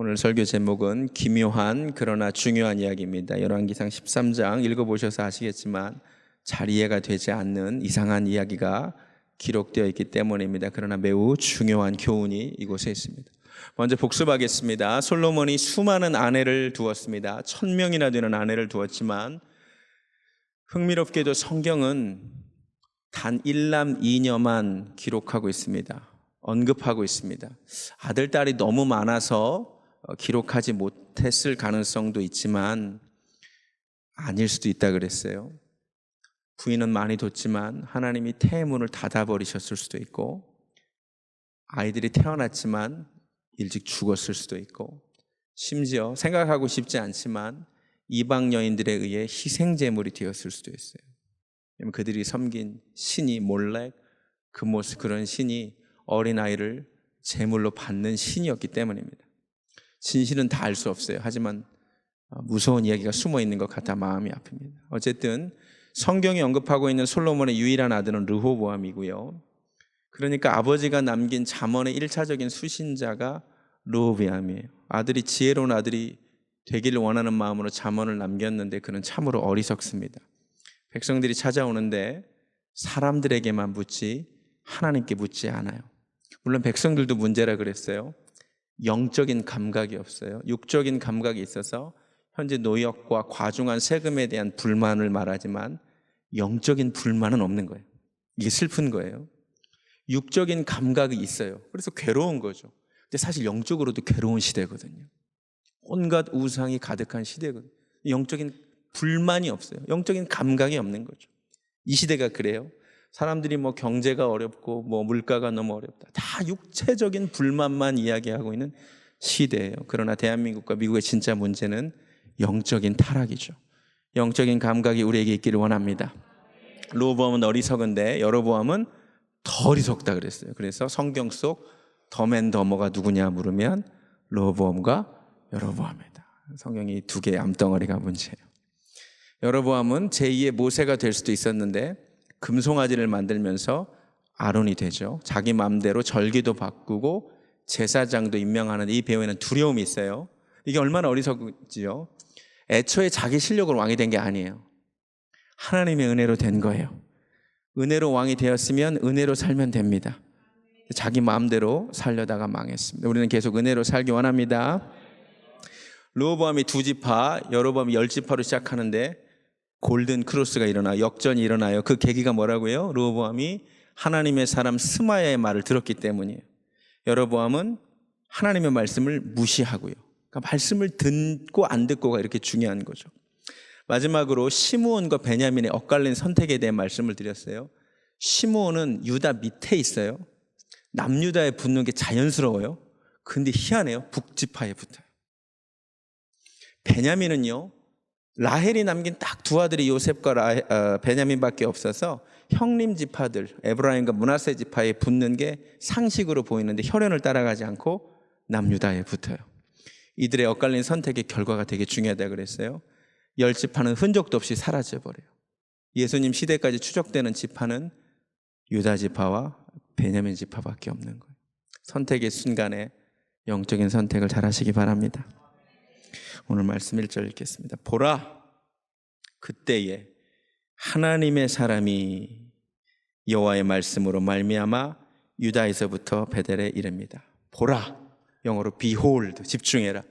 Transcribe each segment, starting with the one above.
오늘 설교 제목은 기묘한 그러나 중요한 이야기입니다. 열왕기상 13장 읽어보셔서 아시겠지만 잘 이해가 되지 않는 이상한 이야기가 기록되어 있기 때문입니다. 그러나 매우 중요한 교훈이 이곳에 있습니다. 먼저 복습하겠습니다. 솔로몬이 수많은 아내를 두었습니다. 1000명이나 되는 아내를 두었지만 흥미롭게도 성경은 단 1남 2녀만 기록하고 있습니다. 언급하고 있습니다. 아들, 딸이 너무 많아서 기록하지 못했을 가능성도 있지만 아닐 수도 있다 그랬어요. 부인은 많이 뒀지만 하나님이 태문을 닫아버리셨을 수도 있고, 아이들이 태어났지만 일찍 죽었을 수도 있고, 심지어 생각하고 싶지 않지만 이방 여인들에 의해 희생제물이 되었을 수도 있어요. 왜냐하면 그들이 섬긴 신이 몰렉, 금모스, 그런 신이 어린아이를 제물로 받는 신이었기 때문입니다. 진실은 다 알 수 없어요. 하지만 무서운 이야기가 숨어 있는 것 같아 마음이 아픕니다. 어쨌든 성경이 언급하고 있는 솔로몬의 유일한 아들은 르호보암이고요. 그러니까 아버지가 남긴 잠언의 1차적인 수신자가 르호보암이에요. 아들이 지혜로운 아들이 되기를 원하는 마음으로 잠언을 남겼는데 그는 참으로 어리석습니다. 백성들이 찾아오는데 사람들에게만 묻지 하나님께 묻지 않아요. 물론 백성들도 문제라 그랬어요. 영적인 감각이 없어요. 육적인 감각이 있어서 현재 노역과 과중한 세금에 대한 불만을 말하지만 영적인 불만은 없는 거예요. 이게 슬픈 거예요. 육적인 감각이 있어요. 그래서 괴로운 거죠. 근데 사실 영적으로도 괴로운 시대거든요. 온갖 우상이 가득한 시대거든요. 영적인 불만이 없어요. 영적인 감각이 없는 거죠. 이 시대가 그래요. 사람들이 경제가 어렵고 물가가 너무 어렵다, 다 육체적인 불만만 이야기하고 있는 시대예요. 그러나 대한민국과 미국의 진짜 문제는 영적인 타락이죠. 영적인 감각이 우리에게 있기를 원합니다. 르호보암은 어리석은데 여로보암은 더 어리석다 그랬어요. 그래서 성경 속 더맨더머가 누구냐 물으면 르호보암과 여로보암이다. 성경이 두 개의 암덩어리가 문제예요. 여로보암은 제2의 모세가 될 수도 있었는데 금송아지를 만들면서 아론이 되죠. 자기 마음대로 절기도 바꾸고 제사장도 임명하는 이 배우에는 두려움이 있어요. 이게 얼마나 어리석지요. 애초에 자기 실력으로 왕이 된 게 아니에요. 하나님의 은혜로 된 거예요. 은혜로 왕이 되었으면 은혜로 살면 됩니다. 자기 마음대로 살려다가 망했습니다. 우리는 계속 은혜로 살기 원합니다. 르호보암이 2지파, 여로보암이 10지파로 시작하는데 골든 크로스가 일어나 역전이 일어나요. 그 계기가 뭐라고요? 르호보암이 하나님의 사람 스마야의 말을 들었기 때문이에요. 여로보암은 하나님의 말씀을 무시하고요. 그러니까 말씀을 듣고 안 듣고가 이렇게 중요한 거죠. 마지막으로 시므온과 베냐민의 엇갈린 선택에 대한 말씀을 드렸어요. 시므온은 유다 밑에 있어요. 남유다에 붙는 게 자연스러워요. 근데 희한해요. 북지파에 붙어요. 베냐민은요, 라헬이 남긴 딱 두 아들이 요셉과 베냐민밖에 없어서 형님 지파들 에브라임과 므낫세 지파에 붙는 게 상식으로 보이는데 혈연을 따라가지 않고 남유다에 붙어요. 이들의 엇갈린 선택의 결과가 되게 중요하다고 그랬어요. 10지파는 흔적도 없이 사라져버려요. 예수님 시대까지 추적되는 지파는 유다 지파와 베냐민 지파밖에 없는 거예요. 선택의 순간에 영적인 선택을 잘 하시기 바랍니다. 오늘 말씀 1절 읽겠습니다. 보라, 그때에 하나님의 사람이 여호와의 말씀으로 말미암아 유다에서부터 베델에 이릅니다. 보라, 영어로 behold, 집중해라.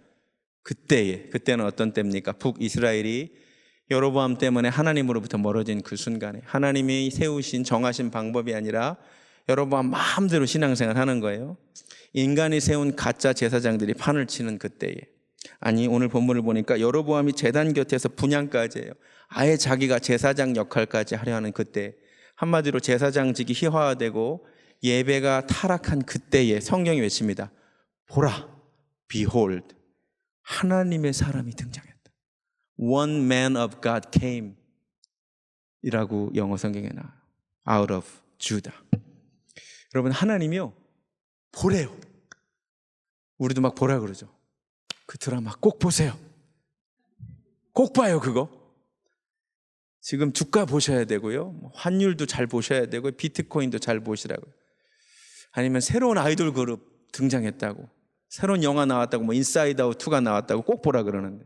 그때는 어떤 때입니까? 북이스라엘이 여로보암 때문에 하나님으로부터 멀어진 그 순간에 하나님이 세우신 정하신 방법이 아니라 여로보암 마음대로 신앙생활 하는 거예요. 인간이 세운 가짜 제사장들이 판을 치는 그때에, 아니 오늘 본문을 보니까 여로보암이 제단 곁에서 분향까지 해요. 아예 자기가 제사장 역할까지 하려 하는 그때, 한마디로 제사장직이 희화화되고 예배가 타락한 그때에 성경이 외칩니다. 보라, behold, 하나님의 사람이 등장했다. One man of God came 이라고 영어 성경에 나와요. Out of Judah. 여러분, 하나님이요 보래요. 우리도 막 보라 그러죠. 그 드라마 꼭 보세요. 꼭 봐요. 그거 지금 주가 보셔야 되고요, 환율도 잘 보셔야 되고 비트코인도 잘 보시라고요. 아니면 새로운 아이돌 그룹 등장했다고 새로운 영화 나왔다고, 뭐 인사이드 아웃 2가 나왔다고 꼭 보라 그러는데,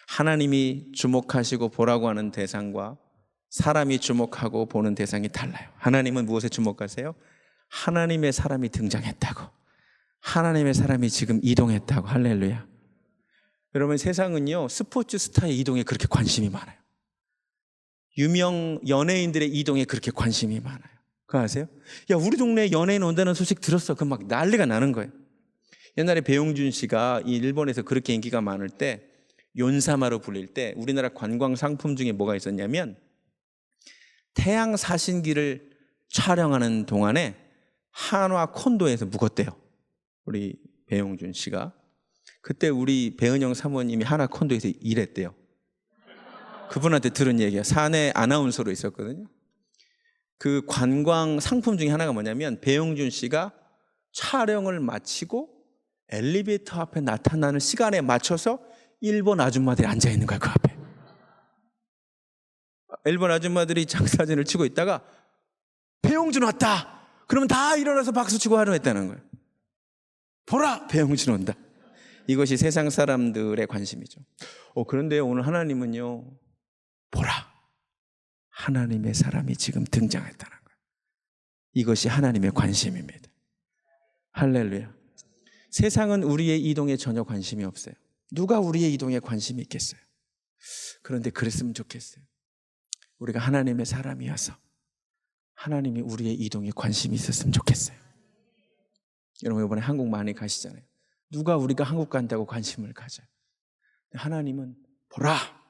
하나님이 주목하시고 보라고 하는 대상과 사람이 주목하고 보는 대상이 달라요. 하나님은 무엇에 주목하세요? 하나님의 사람이 등장했다고, 하나님의 사람이 지금 이동했다고. 할렐루야. 여러분, 세상은요 스포츠 스타의 이동에 그렇게 관심이 많아요. 유명 연예인들의 이동에 그렇게 관심이 많아요. 그거 아세요? 야, 우리 동네에 연예인 온다는 소식 들었어. 그 막 난리가 나는 거예요. 옛날에 배용준 씨가 이 일본에서 그렇게 인기가 많을 때, 연사마로 불릴 때 우리나라 관광 상품 중에 뭐가 있었냐면, 태양 사신기를 촬영하는 동안에 한화 콘도에서 묵었대요. 우리 배용준 씨가. 그때 우리 배은영 사모님이 한화 콘도에서 일했대요. 그분한테 들은 얘기야. 사내 아나운서로 있었거든요. 그 관광 상품 중에 하나가 뭐냐면, 배용준 씨가 촬영을 마치고 엘리베이터 앞에 나타나는 시간에 맞춰서 일본 아줌마들이 앉아있는 거야, 그 앞에. 일본 아줌마들이 장사진을 치고 있다가 배용준 왔다! 그러면 다 일어나서 박수치고 환호했다는 거예요. 보라! 배용준 온다. 이것이 세상 사람들의 관심이죠. 그런데 오늘 하나님은요, 보라! 하나님의 사람이 지금 등장했다는 거예요. 이것이 하나님의 관심입니다. 할렐루야. 세상은 우리의 이동에 전혀 관심이 없어요. 누가 우리의 이동에 관심이 있겠어요? 그런데 그랬으면 좋겠어요. 우리가 하나님의 사람이어서 하나님이 우리의 이동에 관심이 있었으면 좋겠어요. 여러분, 이번에 한국 많이 가시잖아요. 누가 우리가 한국 간다고 관심을 가져요? 하나님은 보라!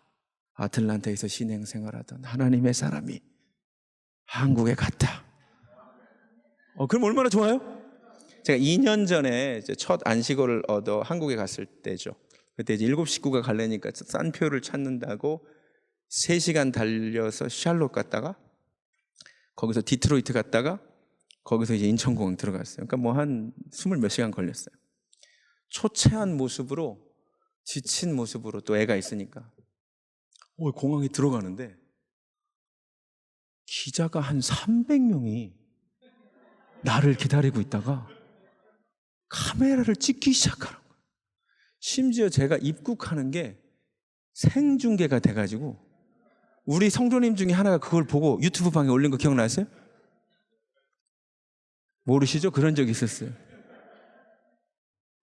아틀란타에서 신행생활하던 하나님의 사람이 한국에 갔다. 그럼 얼마나 좋아요? 제가 2년 전에 첫 안식어를 얻어 한국에 갔을 때죠. 그때 이제 7 식구가 가려니까 싼 표를 찾는다고 3시간 달려서 샬롯 갔다가, 거기서 디트로이트 갔다가, 거기서 이제 인천공항 들어갔어요. 그러니까 뭐 한 20몇 시간 걸렸어요. 초췌한 모습으로, 지친 모습으로, 또 애가 있으니까 공항에 들어가는데 기자가 한 300명이 나를 기다리고 있다가 카메라를 찍기 시작하는 거예요. 심지어 제가 입국하는 게 생중계가 돼가지고 우리 성도님 중에 하나가 그걸 보고 유튜브 방에 올린 거 기억나세요? 모르시죠? 그런 적이 있었어요.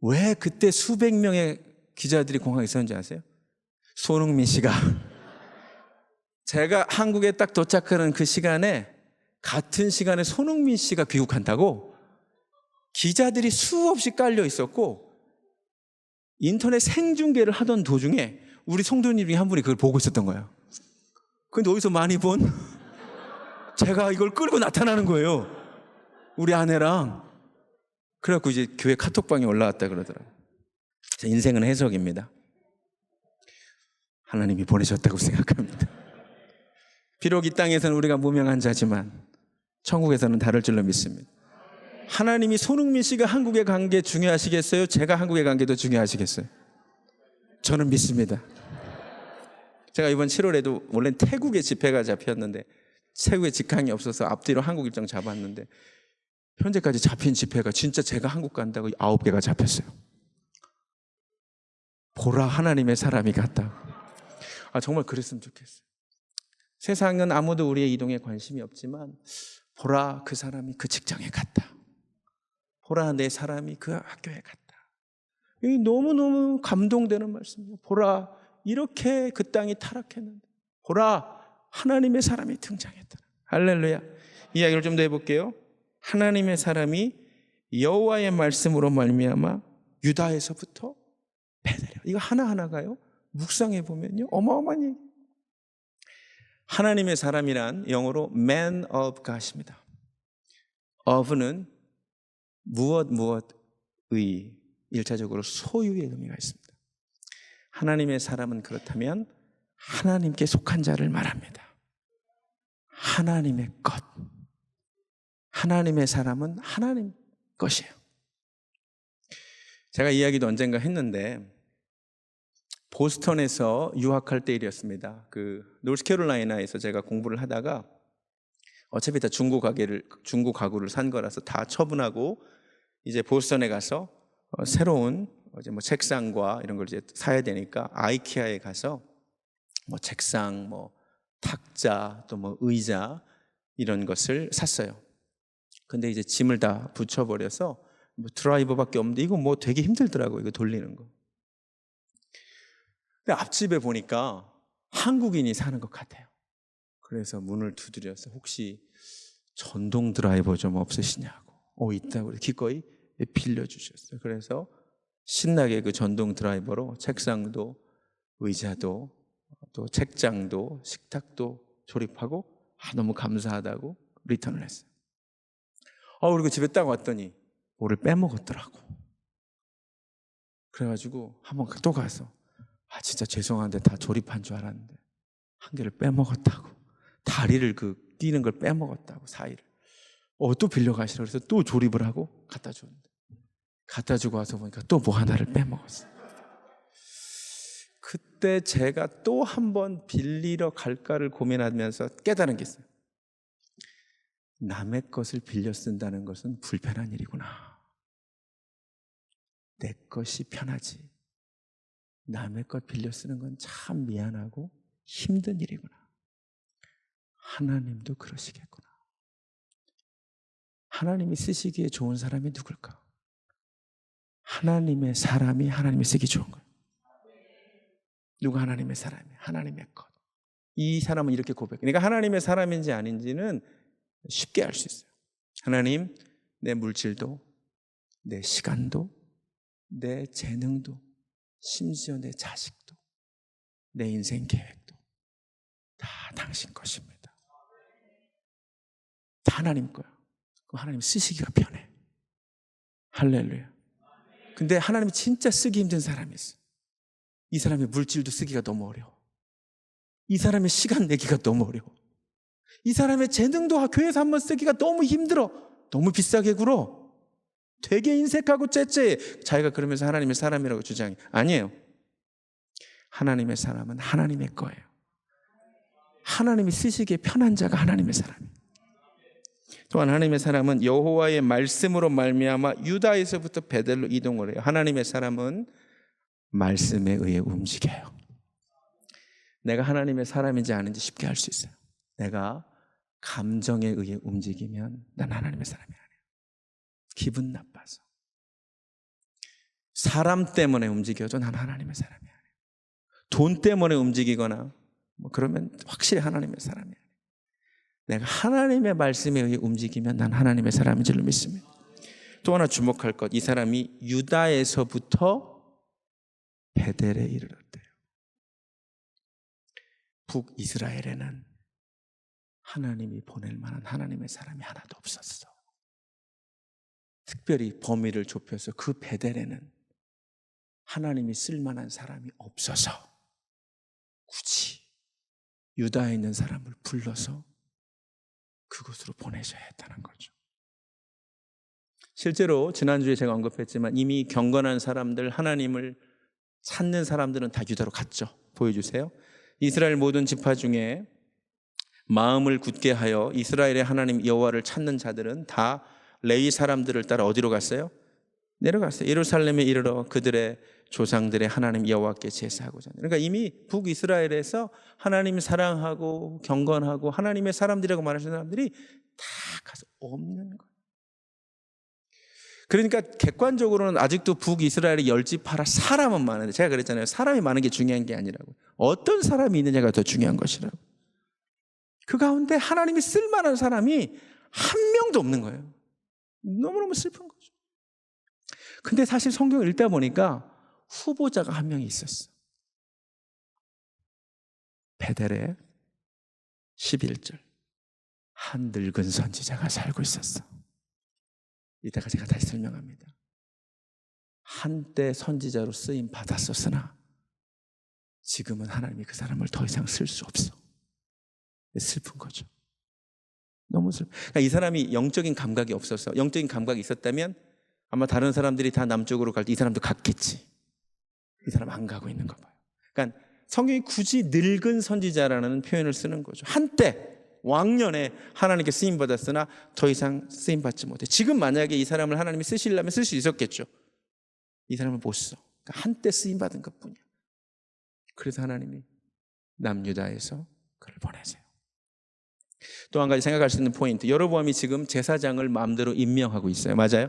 왜 그때 수백 명의 기자들이 공항에 있었는지 아세요? 손흥민 씨가 제가 한국에 딱 도착하는 그 시간에, 같은 시간에 손흥민 씨가 귀국한다고 기자들이 수없이 깔려 있었고, 인터넷 생중계를 하던 도중에 우리 성도님 중에 한 분이 그걸 보고 있었던 거예요. 근데 어디서 많이 본 제가 이걸 끌고 나타나는 거예요, 우리 아내랑. 그래갖고 이제 교회 카톡방에 올라왔다 그러더라고요. 제 인생은 해석입니다. 하나님이 보내셨다고 생각합니다. 비록 이 땅에서는 우리가 무명한 자지만 천국에서는 다를 줄로 믿습니다. 하나님이 손흥민 씨가 한국에 간 게 중요하시겠어요? 제가 한국에 간 게 더 중요하시겠어요? 저는 믿습니다. 제가 이번 7월에도 원래 태국에 집회가 잡혔는데 태국에 직항이 없어서 앞뒤로 한국 일정 잡았는데, 현재까지 잡힌 집회가 진짜 제가 한국 간다고 9개가 잡혔어요. 보라, 하나님의 사람이 갔다. 정말 그랬으면 좋겠어요. 세상은 아무도 우리의 이동에 관심이 없지만, 보라, 그 사람이 그 직장에 갔다. 보라, 내 사람이 그 학교에 갔다. 이 너무너무 감동되는 말씀이에요. 보라, 이렇게 그 땅이 타락했는데 보라, 하나님의 사람이 등장했다. 할렐루야. 이야기를 좀 더 해볼게요. 하나님의 사람이 여호와의 말씀으로 말미암아 유다에서부터 베들레헴. 이거 하나하나가요, 묵상해 보면요, 어마어마한 얘기. 하나님의 사람이란 영어로 man of God입니다. of는 무엇의, 일차적으로 소유의 의미가 있습니다. 하나님의 사람은 그렇다면 하나님께 속한 자를 말합니다. 하나님의 것. 하나님의 사람은 하나님 것이에요. 제가 이야기도 언젠가 했는데, 보스턴에서 유학할 때 일이었습니다. 그 노스캐롤라이나에서 제가 공부를 하다가 어차피 다 중고 가구를 산 거라서 다 처분하고 이제 보스턴에 가서 새로운 이제 뭐 책상과 이런 걸 이제 사야 되니까 아이키아에 가서 뭐 책상, 뭐 탁자, 또 뭐 의자 이런 것을 샀어요. 근데 이제 짐을 다 붙여버려서 뭐 드라이버밖에 없는데 이거 뭐 되게 힘들더라고요. 이거 돌리는 거. 근데 앞집에 보니까 한국인이 사는 것 같아요. 그래서 문을 두드려서 혹시 전동 드라이버 좀 없으시냐고. 있다고 기꺼이 빌려주셨어요. 그래서 신나게 그 전동 드라이버로 책상도 의자도 또 책장도 식탁도 조립하고 너무 감사하다고 리턴을 했어요. 그리고 집에 딱 왔더니 뭐를 빼먹었더라고. 그래가지고 한번 또 가서 진짜 죄송한데 다 조립한 줄 알았는데 한 개를 빼먹었다고. 다리를 끼는 걸 빼먹었다고, 사이를. 또 빌려가시라 그래서 또 조립을 하고 갖다 줬는데 갖다 주고 와서 보니까 또 뭐 하나를 빼먹었어요. 그때 제가 또 한 번 빌리러 갈까를 고민하면서 깨달은 게 있어요. 남의 것을 빌려 쓴다는 것은 불편한 일이구나. 내 것이 편하지. 남의 것 빌려 쓰는 건 참 미안하고 힘든 일이구나. 하나님도 그러시겠구나. 하나님이 쓰시기에 좋은 사람이 누굴까? 하나님의 사람이 하나님이 쓰기 좋은 거예요. 누가 하나님의 사람이에요? 하나님의 것. 이 사람은 이렇게 고백해요. 그러니까 하나님의 사람인지 아닌지는 쉽게 알 수 있어요. 하나님, 내 물질도, 내 시간도, 내 재능도, 심지어 내 자식도, 내 인생 계획도 다 당신 것입니다. 다 하나님 거야. 그럼 하나님 쓰시기가 편해. 할렐루야. 근데 하나님이 진짜 쓰기 힘든 사람이 있어. 이 사람의 물질도 쓰기가 너무 어려워. 이 사람의 시간 내기가 너무 어려워. 이 사람의 재능도 교회에서 한번 쓰기가 너무 힘들어. 너무 비싸게 굴어. 되게 인색하고 째째해. 자기가 그러면서 하나님의 사람이라고 주장해. 아니에요. 하나님의 사람은 하나님의 거예요. 하나님이 쓰시기에 편한 자가 하나님의 사람이에요. 또한 하나님의 사람은 여호와의 말씀으로 말미암아 유다에서부터 베델로 이동을 해요. 하나님의 사람은 말씀에 의해 움직여요. 내가 하나님의 사람인지 아닌지 쉽게 알 수 있어요. 내가 감정에 의해 움직이면 난 하나님의 사람이 아니에요. 기분 나빠서. 사람 때문에 움직여도 난 하나님의 사람이 아니에요. 돈 때문에 움직이거나 그러면 확실히 하나님의 사람이 아니에요. 내가 하나님의 말씀에 의해 움직이면 난 하나님의 사람인 줄로 믿습니다. 또 하나 주목할 것, 이 사람이 유다에서부터 베델에 이르렀대요. 북이스라엘에는 하나님이 보낼 만한 하나님의 사람이 하나도 없었어. 특별히 범위를 좁혀서 그 베델에는 하나님이 쓸 만한 사람이 없어서 굳이 유다에 있는 사람을 불러서 그곳으로 보내셔야 했다는 거죠. 실제로 지난주에 제가 언급했지만 이미 경건한 사람들, 하나님을 찾는 사람들은 다 유다로 갔죠. 보여주세요. 이스라엘 모든 지파 중에 마음을 굳게 하여 이스라엘의 하나님 여호와를 찾는 자들은 다 레위 사람들을 따라 어디로 갔어요? 내려갔어요. 예루살렘에 이르러 그들의 조상들의 하나님 여호와께 제사하고자. 그러니까 이미 북이스라엘에서 하나님 사랑하고 경건하고 하나님의 사람들이라고 말하시는 사람들이 다 가서 없는 거예요. 그러니까 객관적으로는 아직도 북이스라엘의 10지파라 사람은 많은데, 제가 그랬잖아요. 사람이 많은 게 중요한 게 아니라고. 어떤 사람이 있느냐가 더 중요한 것이라고. 그 가운데 하나님이 쓸만한 사람이 한 명도 없는 거예요. 너무너무 슬픈 거죠. 근데 사실 성경을 읽다 보니까 후보자가 한 명이 있었어. 베델에 11절 한 늙은 선지자가 살고 있었어. 이따가 제가 다시 설명합니다. 한때 선지자로 쓰임 받았었으나 지금은 하나님이 그 사람을 더 이상 쓸 수 없어. 슬픈 거죠. 너무 슬픈. 그러니까 이 사람이 영적인 감각이 없어서, 영적인 감각이 있었다면 아마 다른 사람들이 다 남쪽으로 갈 때 이 사람도 갔겠지. 이 사람 안 가고 있는 거 봐요. 그러니까 성경이 굳이 늙은 선지자라는 표현을 쓰는 거죠. 한때 왕년에 하나님께 쓰임받았으나 더 이상 쓰임받지 못해. 지금 만약에 이 사람을 하나님이 쓰시려면 쓸 수 있었겠죠. 이 사람을 못 써. 그러니까 한때 쓰임받은 것뿐이야. 그래서 하나님이 남유다에서 그를 보내세요. 또 한 가지 생각할 수 있는 포인트. 여로보암이 지금 제사장을 마음대로 임명하고 있어요. 맞아요?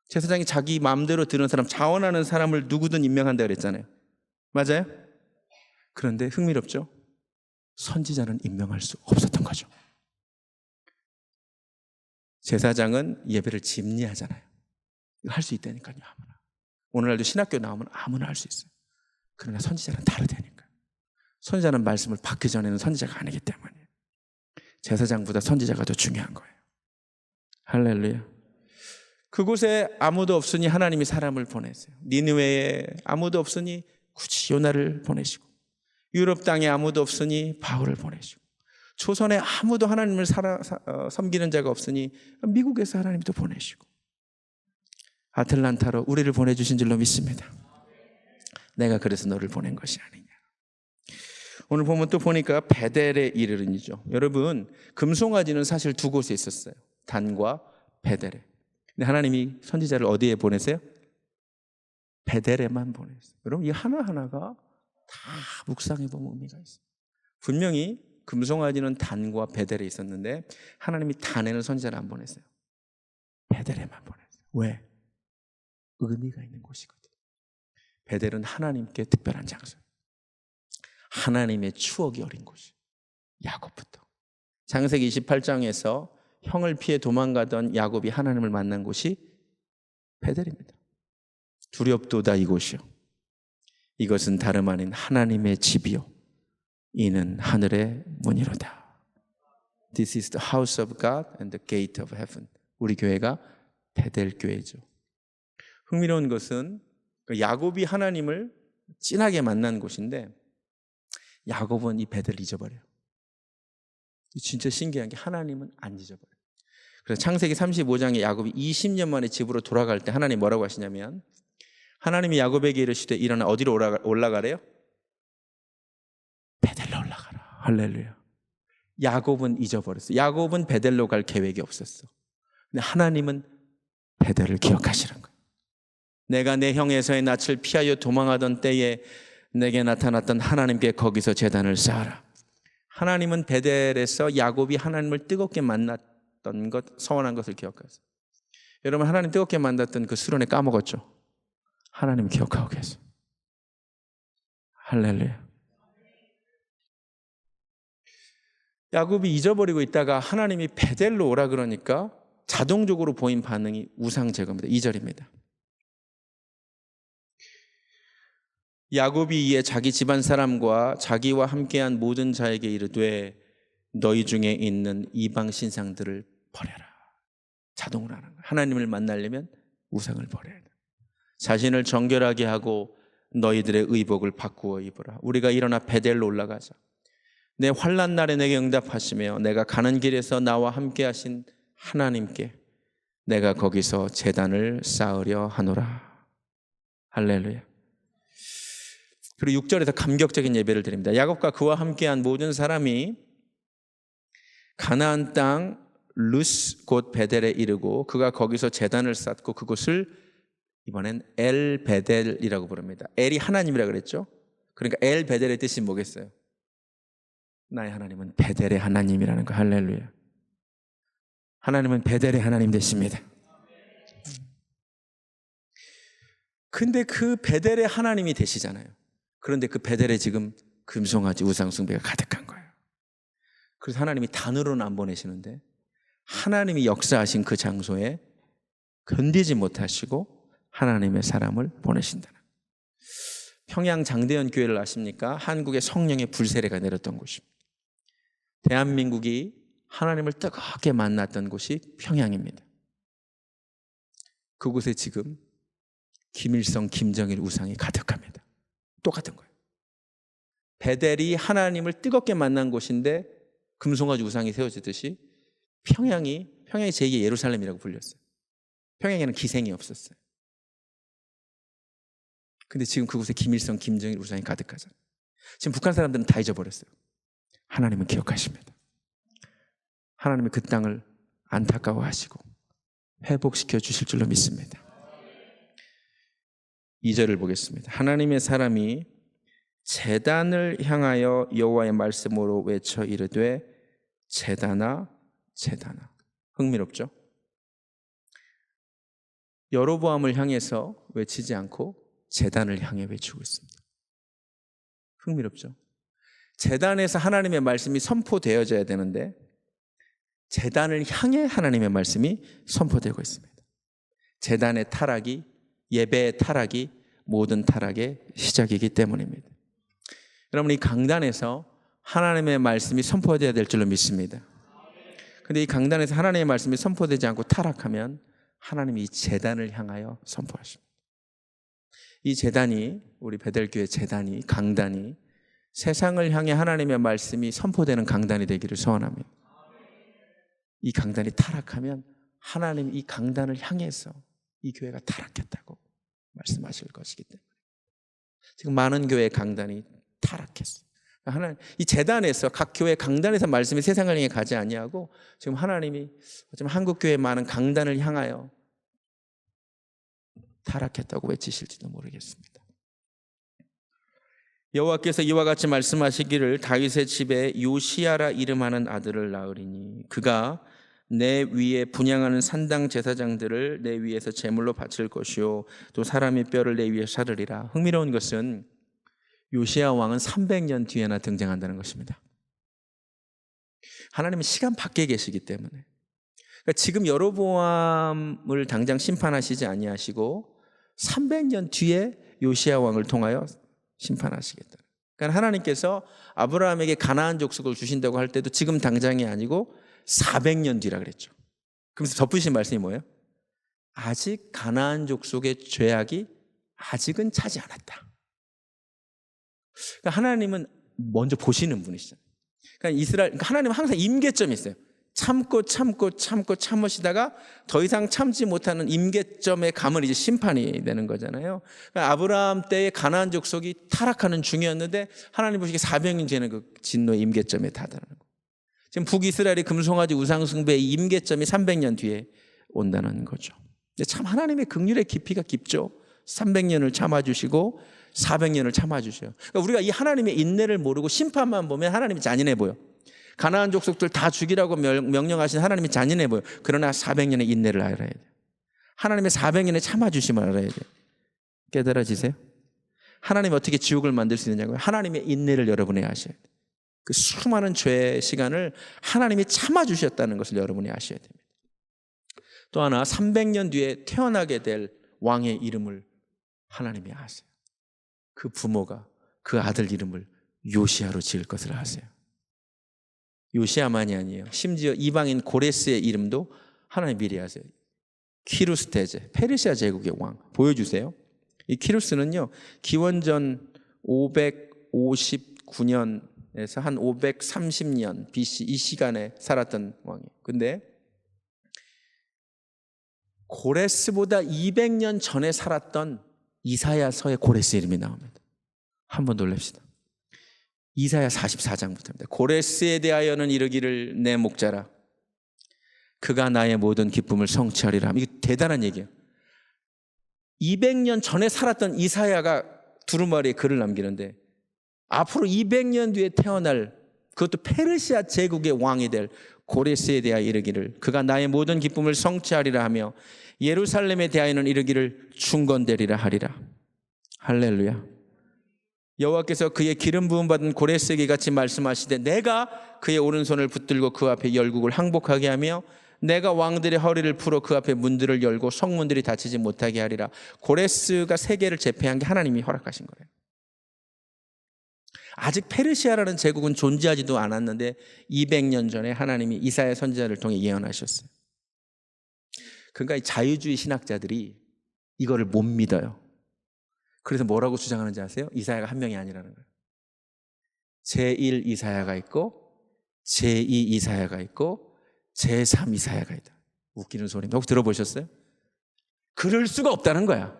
제사장이 자기 마음대로 드는 사람, 자원하는 사람을 누구든 임명한다 그랬잖아요. 맞아요? 그런데 흥미롭죠? 선지자는 임명할 수 없었던 거죠. 제사장은 예배를 집리하잖아요. 이거 할 수 있다니까요, 아무나. 오늘날도 신학교 나오면 아무나 할 수 있어요. 그러나 선지자는 다르다니까요. 선지자는 말씀을 받기 전에는 선지자가 아니기 때문에 제사장보다 선지자가 더 중요한 거예요. 할렐루야. 그곳에 아무도 없으니 하나님이 사람을 보내세요. 니느웨에 아무도 없으니 굳이 요나를 보내시고, 유럽 땅에 아무도 없으니 바울을 보내시고, 조선에 아무도 하나님을 섬기는 자가 없으니 미국에서 하나님이 또 보내시고, 아틀란타로 우리를 보내주신 줄로 믿습니다. 내가 그래서 너를 보낸 것이 아니냐. 오늘 보면 또 보니까 베델에 이르르니죠. 여러분, 금송아지는 사실 두 곳에 있었어요. 단과 베델에. 근데 하나님이 선지자를 어디에 보내세요? 베델에만 보냈어요. 여러분, 이 하나하나가 다 묵상해 보면 의미가 있어요. 분명히 금송아지는 단과 베델에 있었는데 하나님이 단에는 선지자를 안 보냈어요. 베델에만 보냈어요. 왜? 의미가 있는 곳이거든요. 베델은 하나님께 특별한 장소예요. 하나님의 추억이 어린 곳이. 야곱부터. 창세기 28장에서 형을 피해 도망가던 야곱이 하나님을 만난 곳이 베델입니다. 두렵도다 이곳이요. 이것은 다름 아닌 하나님의 집이요. 이는 하늘의 문이로다. This is the house of God and the gate of heaven. 우리 교회가 베델 교회죠. 흥미로운 것은 야곱이 하나님을 진하게 만난 곳인데 야곱은 이 베델을 잊어버려요. 진짜 신기한 게 하나님은 안 잊어버려요. 그래서 창세기 35장에 야곱이 20년 만에 집으로 돌아갈 때 하나님 뭐라고 하시냐면, 하나님이 야곱에게 이르시되 일어나 어디로 올라가래요? 베델로 올라가라. 할렐루야. 야곱은 잊어버렸어. 야곱은 베델로 갈 계획이 없었어. 근데 하나님은 베델을 기억하시는 거예요. 내가 내 형에서의 낯을 피하여 도망하던 때에 내게 나타났던 하나님께 거기서 제단을 쌓아라. 하나님은 베델에서 야곱이 하나님을 뜨겁게 만났던 것, 서원한 것을 기억하세요. 여러분, 하나님 뜨겁게 만났던 그 수련회 까먹었죠? 하나님 기억하고 계세요. 할렐루야. 야곱이 잊어버리고 있다가 하나님이 베델로 오라 그러니까 자동적으로 보인 반응이 우상 제거입니다. 2절입니다. 야곱이 이에 자기 집안 사람과 자기와 함께한 모든 자에게 이르되 너희 중에 있는 이방 신상들을 버려라. 자동으로 하는 거예요. 하나님을 만나려면 우상을 버려야 돼. 자신을 정결하게 하고 너희들의 의복을 바꾸어 입으라. 우리가 일어나 베델로 올라가자. 내 환난 날에 내게 응답하시며 내가 가는 길에서 나와 함께 하신 하나님께 내가 거기서 제단을 쌓으려 하노라. 할렐루야. 그리고 6절에서 감격적인 예배를 드립니다. 야곱과 그와 함께한 모든 사람이 가나안 땅 루스 곧 베델에 이르고 그가 거기서 제단을 쌓고 그곳을 이번엔 엘 베델이라고 부릅니다. 엘이 하나님이라 그랬죠. 그러니까 엘 베델의 뜻이 뭐겠어요? 나의 하나님은 베델의 하나님이라는 거. 할렐루야. 하나님은 베델의 하나님 되십니다. 근데 그 베델의 하나님이 되시잖아요. 그런데 그 베델에 지금 금송아지 우상숭배가 가득한 거예요. 그래서 하나님이 단으로는 안 보내시는데 하나님이 역사하신 그 장소에 견디지 못하시고 하나님의 사람을 보내신다는. 평양 장대현 교회를 아십니까? 한국에 성령의 불세례가 내렸던 곳입니다. 대한민국이 하나님을 뜨겁게 만났던 곳이 평양입니다. 그곳에 지금 김일성, 김정일 우상이 가득합니다. 똑같은 거예요. 베델이 하나님을 뜨겁게 만난 곳인데 금송아지 우상이 세워지듯이 평양이 제2의 예루살렘이라고 불렸어요. 평양에는 기생이 없었어요. 근데 지금 그곳에 김일성, 김정일 우상이 가득하잖아요. 지금 북한 사람들은 다 잊어버렸어요. 하나님은 기억하십니다. 하나님이 그 땅을 안타까워하시고 회복시켜 주실 줄로 믿습니다. 2절을 보겠습니다. 하나님의 사람이 제단을 향하여 여호와의 말씀으로 외쳐 이르되 제단아 제단아. 흥미롭죠? 여로보암을 향해서 외치지 않고 제단을 향해 외치고 있습니다. 흥미롭죠? 제단에서 하나님의 말씀이 선포되어져야 되는데 제단을 향해 하나님의 말씀이 선포되고 있습니다. 제단의 타락이, 예배의 타락이 모든 타락의 시작이기 때문입니다. 여러분, 이 강단에서 하나님의 말씀이 선포되어야 될 줄로 믿습니다. 그런데 이 강단에서 하나님의 말씀이 선포되지 않고 타락하면 하나님이 이 제단을 향하여 선포하십니다. 이 제단이, 우리 베델교회 제단이, 강단이 세상을 향해 하나님의 말씀이 선포되는 강단이 되기를 소원합니다. 이 강단이 타락하면 하나님 이 강단을 향해서 이 교회가 타락했다고 말씀하실 것이기 때문에 지금 많은 교회의 강단이 타락했어요. 하나님, 이 제단에서 각 교회 강단에서 말씀이 세상을 향해 가지 아니하고 지금 하나님이 어쩌면 한국 교회의 많은 강단을 향하여 타락했다고 외치실지도 모르겠습니다. 여호와께서 이와 같이 말씀하시기를 다윗의 집에 요시야라 이름하는 아들을 낳으리니 그가 내 위에 분향하는 산당 제사장들을 내 위에서 제물로 바칠 것이요 또 사람의 뼈를 내 위에 사르리라. 흥미로운 것은 요시야 왕은 300년 뒤에나 등장한다는 것입니다. 하나님은 시간 밖에 계시기 때문에 그러니까 지금 여로보암을 당장 심판하시지 아니하시고 300년 뒤에 요시야 왕을 통하여 심판하시겠다. 그러니까 하나님께서 아브라함에게 가나안 족속을 주신다고 할 때도 지금 당장이 아니고 400년 뒤라 그랬죠. 그러면서 덧붙이신 말씀이 뭐예요? 아직 가나안 족속의 죄악이 아직은 차지 않았다. 그러니까 하나님은 먼저 보시는 분이시잖아요. 그러니까 하나님은 항상 임계점이 있어요. 참으시다가 더 이상 참지 못하는 임계점에 가면 이제 심판이 되는 거잖아요. 그러니까 아브라함 때의 가나안 족속이 타락하는 중이었는데 하나님 보시기에 400년 뒤에는 그 진노의 임계점에 다다르는 거예요. 지금 북이스라엘이 금송아지 우상숭배의 임계점이 300년 뒤에 온다는 거죠. 근데 참 하나님의 긍휼의 깊이가 깊죠. 300년을 참아주시고 400년을 참아주셔요. 그러니까 우리가 이 하나님의 인내를 모르고 심판만 보면 하나님이 잔인해 보여. 가나안 족속들 다 죽이라고 명령하신 하나님이 잔인해 보여. 그러나 400년의 인내를 알아야 돼요. 하나님의 400년의 참아주심을 알아야 돼요. 깨달아지세요? 하나님이 어떻게 지옥을 만들 수 있느냐고요. 하나님의 인내를 여러분이 아셔야 돼요. 그 수많은 죄의 시간을 하나님이 참아주셨다는 것을 여러분이 아셔야 됩니다. 또 하나 300년 뒤에 태어나게 될 왕의 이름을 하나님이 아세요. 그 부모가 그 아들 이름을 요시야로 지을 것을 아세요. 요시야만이 아니에요. 심지어 이방인 고레스의 이름도 하나님 미리 아세요. 키루스테제, 페르시아 제국의 왕. 보여주세요. 이 키루스는요, 기원전 559년에서 한 530년 BC 이 시간에 살았던 왕이에요. 근데 고레스보다 200년 전에 살았던 이사야서의 고레스 이름이 나옵니다. 한번 놀랍시다. 이사야 44장부터입니다. 고레스에 대하여는 이르기를 내 목자라 그가 나의 모든 기쁨을 성취하리라. 이게 대단한 얘기예요. 200년 전에 살았던 이사야가 두루마리에 글을 남기는데 앞으로 200년 뒤에 태어날 그것도 페르시아 제국의 왕이 될 고레스에 대하여 이르기를 그가 나의 모든 기쁨을 성취하리라 하며 예루살렘에 대하여는 이르기를 충건되리라 하리라. 할렐루야. 여호와께서 그의 기름 부음 받은 고레스에게 같이 말씀하시되 내가 그의 오른손을 붙들고 그 앞에 열국을 항복하게 하며 내가 왕들의 허리를 풀어 그 앞에 문들을 열고 성문들이 닫히지 못하게 하리라. 고레스가 세계를 제패한 게 하나님이 허락하신 거예요. 아직 페르시아라는 제국은 존재하지도 않았는데 200년 전에 하나님이 이사야 선지자를 통해 예언하셨어요. 그러니까 이 자유주의 신학자들이 이거를 못 믿어요. 그래서 뭐라고 주장하는지 아세요? 이사야가 한 명이 아니라는 거예요. 제1 이사야가 있고 제2 이사야가 있고 제3 이사야가 있다. 웃기는 소리입니다. 혹시 들어보셨어요? 그럴 수가 없다는 거야.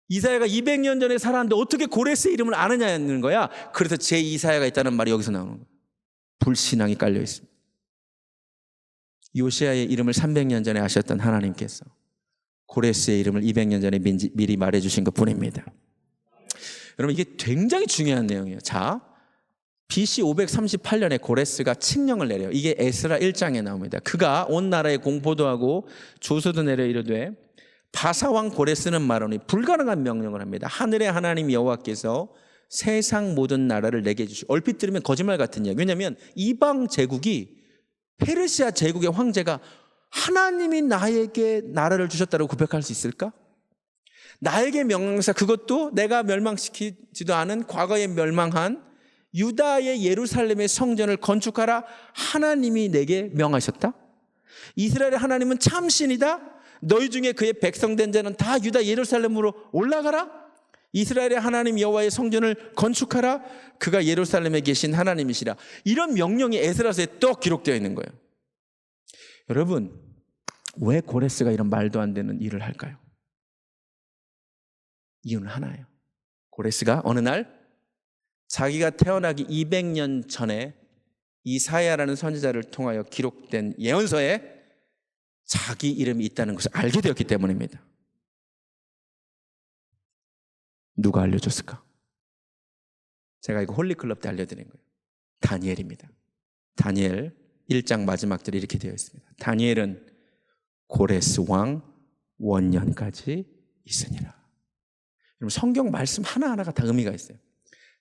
이사야가 200년 전에 살았는데 어떻게 고레스의 이름을 아느냐는 거야. 그래서 제2이사야가 있다는 말이 여기서 나오는 거예요. 불신앙이 깔려 있습니다. 요시야의 이름을 300년 전에 아셨던 하나님께서 고레스의 이름을 200년 전에 미리 말해주신 것 뿐입니다. 여러분, 이게 굉장히 중요한 내용이에요. 자, BC 538년에 고레스가 칙령을 내려요. 이게 에스라 1장에 나옵니다. 그가 온 나라에 공포도 하고 조서도 내려 이르되 바사왕 고레스는 말하니 불가능한 명령을 합니다. 하늘의 하나님 여호와께서 세상 모든 나라를 내게 주시고, 얼핏 들으면 거짓말 같은 이야기. 왜냐하면 이방 제국이, 페르시아 제국의 황제가 하나님이 나에게 나라를 주셨다고 고백할 수 있을까? 나에게 명령사, 그것도 내가 멸망시키지도 않은 과거에 멸망한 유다의 예루살렘의 성전을 건축하라 하나님이 내게 명하셨다? 이스라엘의 하나님은 참신이다? 너희 중에 그의 백성된 자는 다 유다 예루살렘으로 올라가라? 이스라엘의 하나님 여호와의 성전을 건축하라? 그가 예루살렘에 계신 하나님이시라. 이런 명령이 에스라서에 또 기록되어 있는 거예요. 여러분, 왜 고레스가 이런 말도 안 되는 일을 할까요? 이유는 하나예요. 고레스가 어느 날 자기가 태어나기 200년 전에 이사야라는 선지자를 통하여 기록된 예언서에 자기 이름이 있다는 것을 알게 되었기 때문입니다. 누가 알려줬을까? 제가 이거 홀리클럽 때 알려드린 거예요. 다니엘입니다. 다니엘 1장 마지막 절에 이렇게 되어 있습니다. 다니엘은 고레스 왕 원년까지 있으니라. 여러분, 성경 말씀 하나하나가 다 의미가 있어요.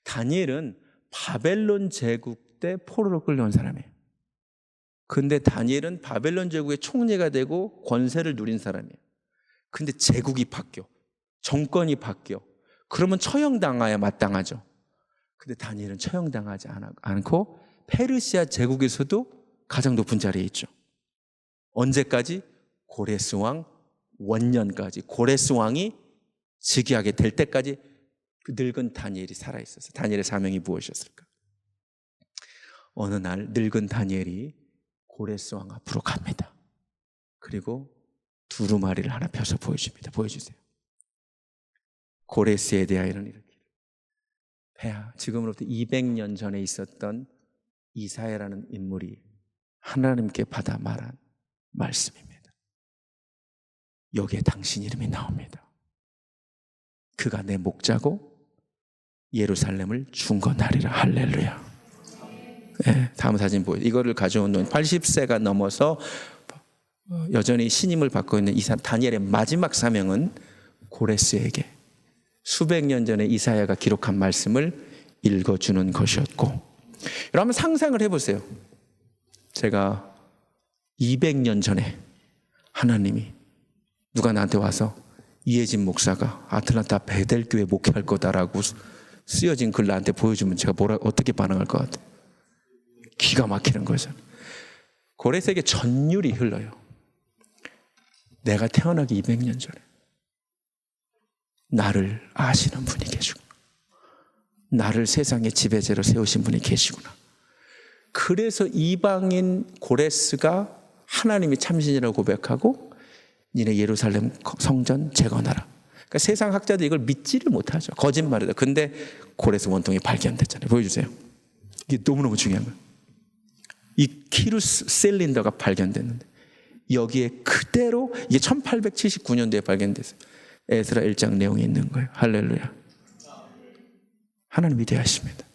다니엘은 바벨론 제국 때 포로로 끌려온 사람이에요. 근데 다니엘은 바벨론 제국의 총리가 되고 권세를 누린 사람이에요. 근데 제국이 바뀌어, 정권이 바뀌어. 그러면 처형당해야 마땅하죠. 근데 다니엘은 처형당하지 않고 페르시아 제국에서도 가장 높은 자리에 있죠. 언제까지? 고레스 왕 원년까지. 고레스 왕이 즉위하게 될 때까지 그 늙은 다니엘이 살아있었어요. 다니엘의 사명이 무엇이었을까? 어느 날 늙은 다니엘이 고레스 왕 앞으로 갑니다. 그리고 두루마리를 하나 펴서 보여줍니다. 보여주세요. 고레스에 대하여는 이렇게, 폐하, 지금으로부터 200년 전에 있었던 이사야라는 인물이 하나님께 받아 말한 말씀입니다. 여기에 당신 이름이 나옵니다. 그가 내 목자고 예루살렘을 중건하리라. 할렐루야. 네, 다음 사진 보여요. 이거를 가져온 분 80세가 넘어서 여전히 신임을 받고 있는 다니엘의 마지막 사명은 고레스에게 수백 년 전에 이사야가 기록한 말씀을 읽어주는 것이었고, 여러분 한번 상상을 해보세요. 제가 200년 전에 하나님이 누가 나한테 와서 이혜진 목사가 아틀란타 베델교회 목회할 거다라고 쓰여진 글 나한테 보여주면 제가 어떻게 반응할 것 같아요? 기가 막히는 거죠. 고레스에게 전율이 흘러요. 내가 태어나기 200년 전에 나를 아시는 분이 계시구나. 나를 세상의 지배자로 세우신 분이 계시구나. 그래서 이방인 고레스가 하나님이 참신이라고 고백하고 니네 예루살렘 성전 재건하라. 그러니까 세상 학자들이 이걸 믿지를 못하죠. 거짓말이다. 근데 고레스 원통이 발견됐잖아요. 보여주세요. 이게 너무너무 중요한 거예요. 이 키루스 셀린더가 발견됐는데 여기에 그대로 이게 1879년도에 발견됐어요. 에스라 1장 내용이 있는 거예요. 할렐루야. 하나님 위대하십니다.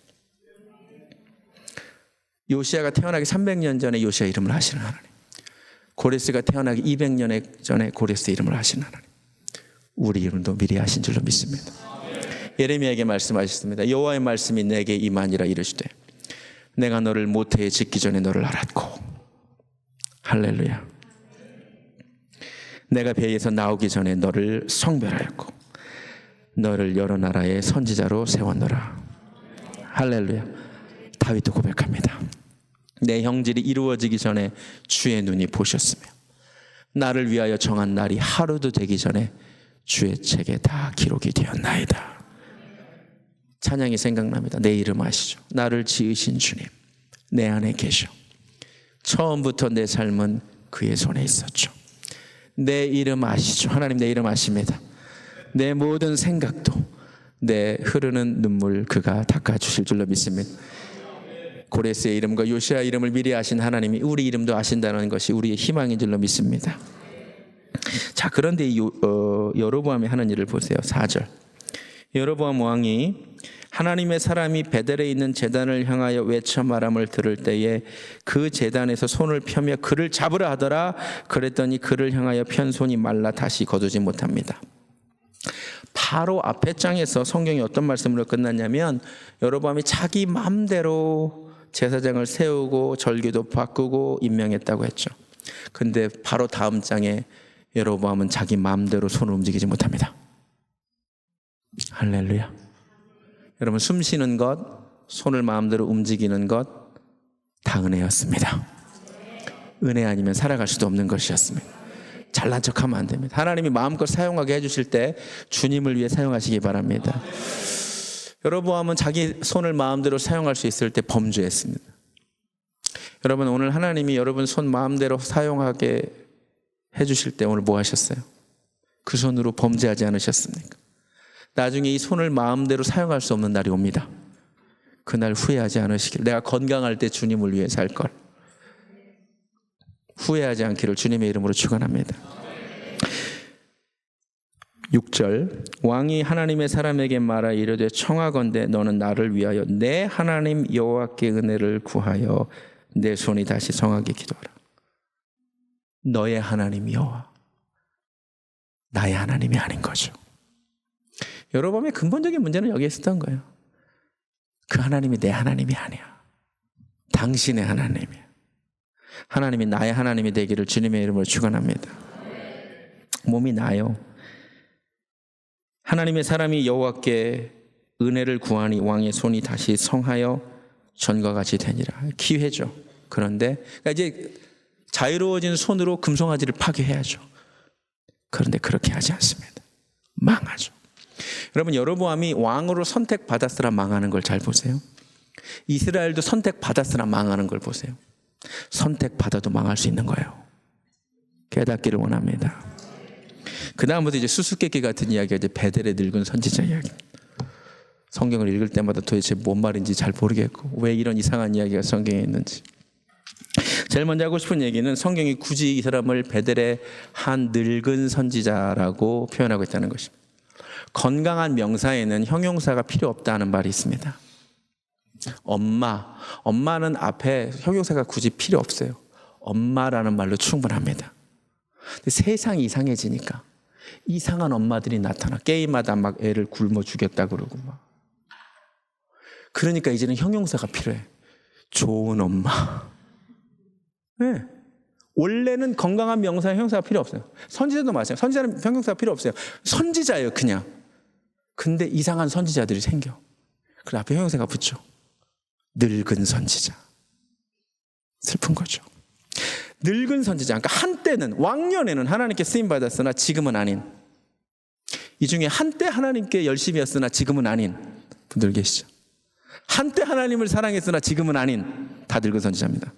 요시아가 태어나기 300년 전에 요시아 이름을 하시는 하나님, 고레스가 태어나기 200년 전에 고레스 이름을 하시는 하나님, 우리 이름도 미리 하신 줄로 믿습니다. 예레미야에게 말씀하셨습니다. 여호와의 말씀이 내게 임하니라 이르시되 내가 너를 모태에 짓기 전에 너를 알았고, 할렐루야. 내가 배에서 나오기 전에 너를 성별하였고 너를 여러 나라의 선지자로 세웠노라. 할렐루야. 다윗도 고백합니다. 내 형질이 이루어지기 전에 주의 눈이 보셨으며 나를 위하여 정한 날이 하루도 되기 전에 주의 책에 다 기록이 되었나이다. 찬양이 생각납니다. 내 이름 아시죠? 나를 지으신 주님, 내 안에 계셔. 처음부터 내 삶은 그의 손에 있었죠. 내 이름 아시죠? 하나님 내 이름 아십니다. 내 모든 생각도, 내 흐르는 눈물 그가 닦아주실 줄로 믿습니다. 고레스의 이름과 요시아 이름을 미리 아신 하나님이 우리 이름도 아신다는 것이 우리의 희망인 줄로 믿습니다. 자, 그런데 여로보암이 하는 일을 보세요. 4절. 여로보암 왕이 하나님의 사람이 베델에 있는 제단을 향하여 외쳐 말함을 들을 때에 그 제단에서 손을 펴며 그를 잡으라 하더라. 그랬더니 그를 향하여 편 손이 말라 다시 거두지 못합니다. 바로 앞에 장에서 성경이 어떤 말씀으로 끝났냐면 여로보암이 자기 마음대로 제사장을 세우고 절기도 바꾸고 임명했다고 했죠. 근데 바로 다음 장에 여로보암은 자기 마음대로 손을 움직이지 못합니다. 할렐루야. 여러분, 숨 쉬는 것, 손을 마음대로 움직이는 것 다 은혜였습니다. 은혜 아니면 살아갈 수도 없는 것이었습니다. 잘난 척하면 안 됩니다. 하나님이 마음껏 사용하게 해주실 때 주님을 위해 사용하시기 바랍니다. 여로보암은 자기 손을 마음대로 사용할 수 있을 때 범죄했습니다. 여러분, 오늘 하나님이 여러분 손 마음대로 사용하게 해주실 때 오늘 뭐 하셨어요? 그 손으로 범죄하지 않으셨습니까? 나중에 이 손을 마음대로 사용할 수 없는 날이 옵니다. 그날 후회하지 않으시길. 내가 건강할 때 주님을 위해 살 걸. 후회하지 않기를 주님의 이름으로 축원합니다. 6절. 왕이 하나님의 사람에게 말하 이르되 청하건대 너는 나를 위하여 내 하나님 여호와께 은혜를 구하여 내 손이 다시 성하게 기도하라. 너의 하나님 여호와, 나의 하나님이 아닌 거죠. 여로보암의 근본적인 문제는 여기에 있었던 거예요. 그 하나님이 내 하나님이 아니야. 당신의 하나님이야. 하나님이 나의 하나님이 되기를 주님의 이름으로 축원합니다. 몸이 나요. 하나님의 사람이 여호와께 은혜를 구하니 왕의 손이 다시 성하여 전과 같이 되니라. 기회죠. 그런데 그러니까 이제 자유로워진 손으로 금송아지를 파괴해야죠. 그런데 그렇게 하지 않습니다. 망하죠. 여러분, 여로보암이 왕으로 선택받았으나 망하는 걸 잘 보세요. 이스라엘도 선택받았으나 망하는 걸 보세요. 선택받아도 망할 수 있는 거예요. 깨닫기를 원합니다. 그 다음부터 이제 수수께끼 같은 이야기가 이제 베델의 늙은 선지자 이야기. 성경을 읽을 때마다 도대체 뭔 말인지 잘 모르겠고 왜 이런 이상한 이야기가 성경에 있는지. 제일 먼저 하고 싶은 얘기는 성경이 굳이 이 사람을 베델의 한 늙은 선지자라고 표현하고 있다는 것입니다. 건강한 명사에는 형용사가 필요 없다는 말이 있습니다. 엄마는 앞에 형용사가 굳이 필요 없어요. 엄마라는 말로 충분합니다. 근데 세상이 이상해지니까 이상한 엄마들이 나타나. 게임하다 막 애를 굶어 죽였다 그러고 막. 그러니까 이제는 형용사가 필요해. 좋은 엄마. 네. 원래는 건강한 명사 형용사가 필요 없어요. 선지자도 마찬가지예요. 선지자는 형용사가 필요 없어요. 선지자예요, 그냥. 근데 이상한 선지자들이 생겨. 그래서 앞에 형용사가 붙죠. 늙은 선지자. 슬픈 거죠. 늙은 선지자. 그러니까 한때는, 왕년에는 하나님께 쓰임받았으나 지금은 아닌. 이 중에 한때 하나님께 열심히 했으나 지금은 아닌 분들 계시죠. 한때 하나님을 사랑했으나 지금은 아닌. 다 늙은 선지자입니다.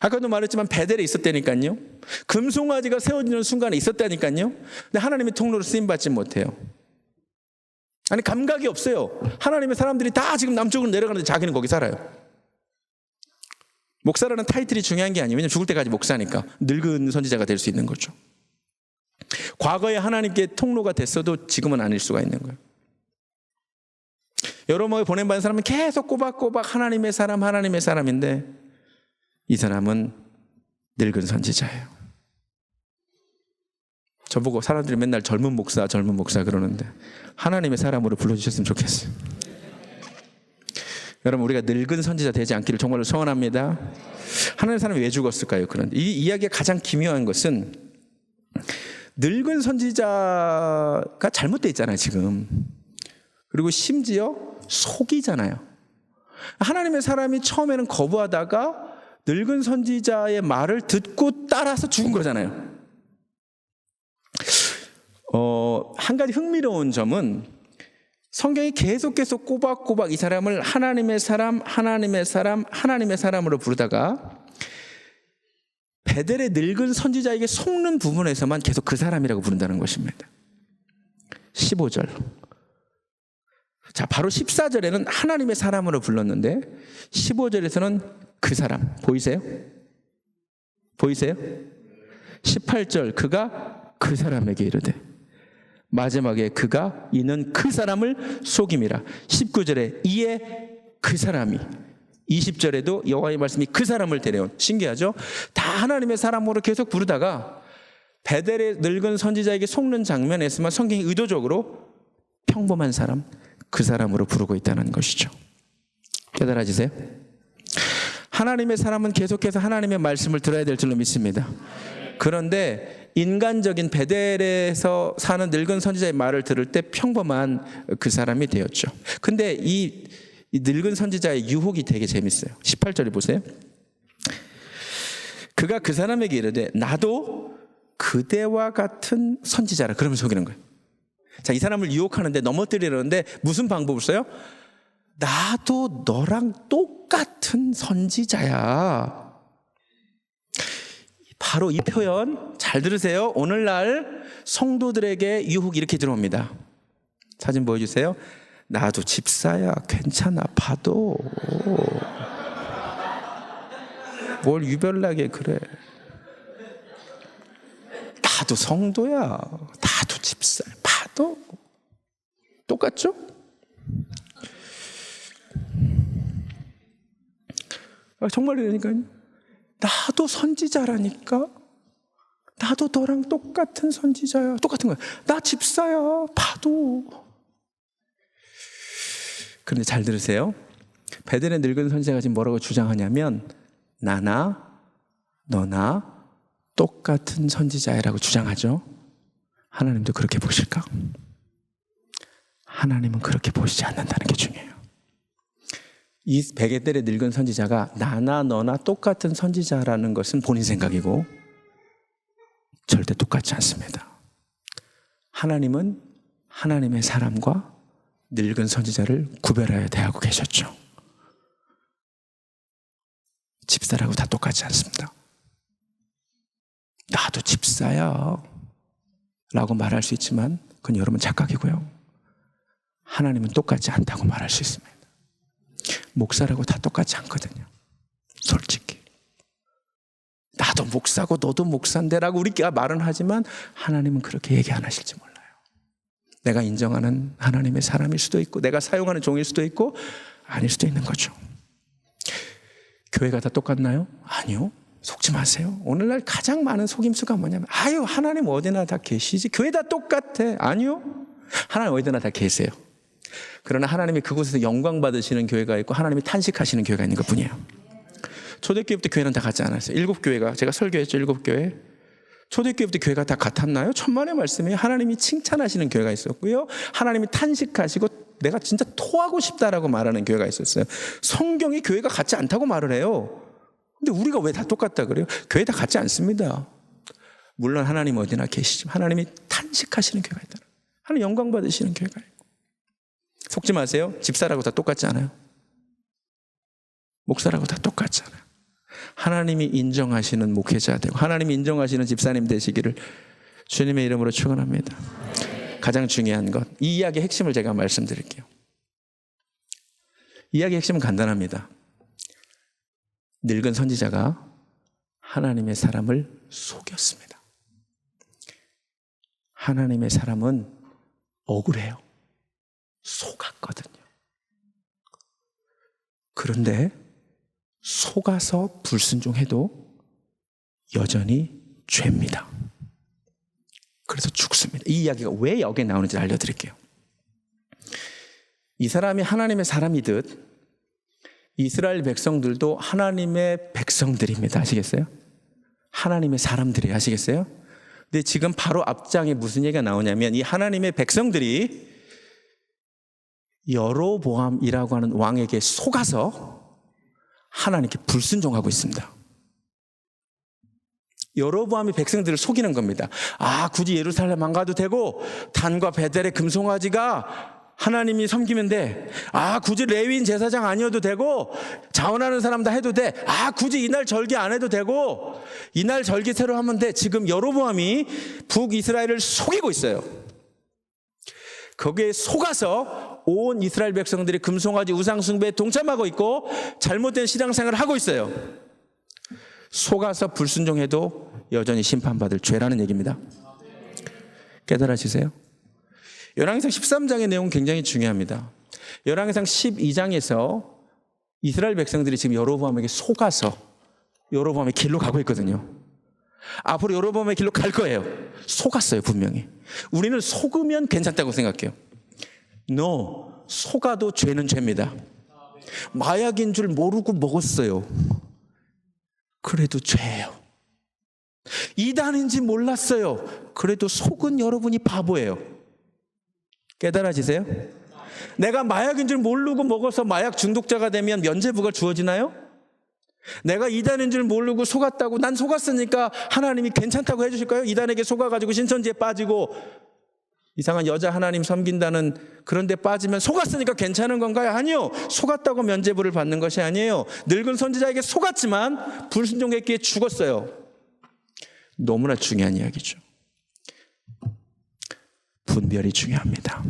아까도 말했지만 베델에 있었다니까요. 금송아지가 세워지는 순간에 있었다니까요. 근데 하나님의 통로로 쓰임받지 못해요. 아니, 감각이 없어요. 하나님의 사람들이 다 지금 남쪽으로 내려가는데 자기는 거기 살아요. 목사라는 타이틀이 중요한 게 아니에요. 왜냐하면 죽을 때까지 목사니까. 늙은 선지자가 될 수 있는 거죠. 과거에 하나님께 통로가 됐어도 지금은 아닐 수가 있는 거예요. 여러 번에 보낸받은 사람은 계속 꼬박꼬박 하나님의 사람인데 이 사람은 늙은 선지자예요. 저보고 사람들이 맨날 젊은 목사 그러는데 하나님의 사람으로 불러주셨으면 좋겠어요. 여러분, 우리가 늙은 선지자 되지 않기를 정말로 소원합니다. 하나님의 사람이 왜 죽었을까요? 그런데 이 이야기가 가장 기묘한 것은 늙은 선지자가 잘못되어 있잖아요, 지금. 그리고 심지어 속이잖아요. 하나님의 사람이 처음에는 거부하다가 늙은 선지자의 말을 듣고 따라서 죽은 거잖아요. 한 가지 흥미로운 점은 성경이 계속 꼬박꼬박 이 사람을 하나님의 사람으로 부르다가 베델의 늙은 선지자에게 속는 부분에서만 계속 그 사람이라고 부른다는 것입니다. 15절. 자, 바로 14절에는 하나님의 사람으로 불렀는데 15절에서는 그 사람. 보이세요? 18절 그가 그 사람에게 이르되 마지막에 그가 이는 그 사람을 속임이라. 19절에 이에 그 사람이 20절에도 여호와의 말씀이 그 사람을 데려온. 신기하죠? 다 하나님의 사람으로 계속 부르다가 베델의 늙은 선지자에게 속는 장면에서만 성경이 의도적으로 평범한 사람, 그 사람으로 부르고 있다는 것이죠. 깨달아지세요? 하나님의 사람은 계속해서 하나님의 말씀을 들어야 될 줄로 믿습니다. 그런데 인간적인 베델에서 사는 늙은 선지자의 말을 들을 때 평범한 그 사람이 되었죠. 근데 이 늙은 선지자의 유혹이 되게 재밌어요. 18절에 보세요. 그가 그 사람에게 이르되 나도 그대와 같은 선지자라. 그러면서 속이는 거예요. 자, 이 사람을 유혹하는데 넘어뜨리려는데 무슨 방법을 써요? 나도 너랑 똑같은 선지자야. 바로 이 표현 잘 들으세요. 오늘날 성도들에게 유혹이 이렇게 들어옵니다. 사진 보여주세요. 나도 집사야. 괜찮아. 봐도. 뭘 유별나게 그래. 나도 성도야. 나도 집사야. 봐도. 똑같죠? 정말 이러니까요. 나도 선지자라니까. 나도 너랑 똑같은 선지자야. 똑같은 거야. 나 집사야. 봐도. 그런데 잘 들으세요. 베델의 늙은 선지자가 지금 뭐라고 주장하냐면 나나 너나 똑같은 선지자라고 주장하죠. 하나님도 그렇게 보실까? 하나님은 그렇게 보시지 않는다는 게 중요해요. 이 베델의 늙은 선지자가 나나 너나 똑같은 선지자라는 것은 본인 생각이고 절대 똑같지 않습니다. 하나님은 하나님의 사람과 늙은 선지자를 구별하여 대하고 계셨죠. 집사라고 다 똑같지 않습니다. 나도 집사야 라고 말할 수 있지만 그건 여러분 착각이고요. 하나님은 똑같지 않다고 말할 수 있습니다. 목사라고 다 똑같지 않거든요. 솔직히. 나도 목사고 너도 목사인데 라고 우리가 말은 하지만 하나님은 그렇게 얘기 안 하실지 몰라요. 내가 인정하는 하나님의 사람일 수도 있고 내가 사용하는 종일 수도 있고 아닐 수도 있는 거죠. 교회가 다 똑같나요? 아니요. 속지 마세요. 오늘날 가장 많은 속임수가 뭐냐면 아유 하나님 어디나 다 계시지. 교회 다 똑같아. 아니요. 하나님 어디나 다 계세요. 그러나 하나님이 그곳에서 영광 받으시는 교회가 있고 하나님이 탄식하시는 교회가 있는 것뿐이에요. 초대교회부터 교회는 다 같지 않았어요. 7교회가 제가 설교했죠. 7교회. 초대교회부터 교회가 다 같았나요? 천만의 말씀이에요. 하나님이 칭찬하시는 교회가 있었고요. 하나님이 탄식하시고 내가 진짜 토하고 싶다라고 말하는 교회가 있었어요. 성경이 교회가 같지 않다고 말을 해요. 근데 우리가 왜 다 똑같다 그래요? 교회 다 같지 않습니다. 물론 하나님 어디나 계시지만 하나님이 탄식하시는 교회가 있다. 하나님 영광 받으시는 교회가 있고. 속지 마세요. 집사라고 다 똑같지 않아요. 목사라고 다 똑같지 않아요. 하나님이 인정하시는 목회자 되고 하나님이 인정하시는 집사님 되시기를 주님의 이름으로 축원합니다. 가장 중요한 것, 이 이야기의 핵심을 제가 말씀드릴게요. 이야기의 핵심은 간단합니다. 늙은 선지자가 하나님의 사람을 속였습니다. 하나님의 사람은 억울해요. 속았거든요. 그런데 속아서 불순종해도 여전히 죄입니다. 그래서 죽습니다. 이 이야기가 왜 여기에 나오는지 알려드릴게요. 이 사람이 하나님의 사람이듯 이스라엘 백성들도 하나님의 백성들입니다. 아시겠어요? 하나님의 사람들이 아시겠어요? 근데 지금 바로 앞장에 무슨 얘기가 나오냐면 이 하나님의 백성들이 여로보암이라고 하는 왕에게 속아서 하나님께 불순종하고 있습니다. 여로보암이 백성들을 속이는 겁니다. 아, 굳이 예루살렘 안 가도 되고 단과 베델의 금송아지가 하나님이 섬기면 돼. 아, 굳이 레위인 제사장 아니어도 되고 자원하는 사람 다 해도 돼. 아, 굳이 이날 절기 안 해도 되고 이날 절기 새로 하면 돼. 지금 여로보암이 북이스라엘을 속이고 있어요. 거기에 속아서 온 이스라엘 백성들이 금송아지 우상숭배에 동참하고 있고 잘못된 신앙생활을 하고 있어요. 속아서 불순종해도 여전히 심판받을 죄라는 얘기입니다. 깨달아지세요? 열왕기상 13장의 내용은 굉장히 중요합니다. 열왕기상 12장에서 이스라엘 백성들이 지금 여로보암에게 속아서 여로보암의 길로 가고 있거든요. 앞으로 여로보암의 길로 갈 거예요. 속았어요, 분명히. 우리는 속으면 괜찮다고 생각해요. No, 속아도 죄는 죄입니다. 마약인 줄 모르고 먹었어요. 그래도 죄예요. 이단인지 몰랐어요. 그래도 속은 여러분이 바보예요. 깨달아지세요? 내가 마약인 줄 모르고 먹어서 마약 중독자가 되면 면죄부가 주어지나요? 내가 이단인 줄 모르고 속았다고 난 속았으니까 하나님이 괜찮다고 해주실까요? 이단에게 속아가지고 신천지에 빠지고 이상한 여자 하나님 섬긴다는 그런 데 빠지면 속았으니까 괜찮은 건가요? 아니요. 속았다고 면죄부를 받는 것이 아니에요. 늙은 선지자에게 속았지만 불순종했기에 죽었어요. 너무나 중요한 이야기죠. 분별이 중요합니다.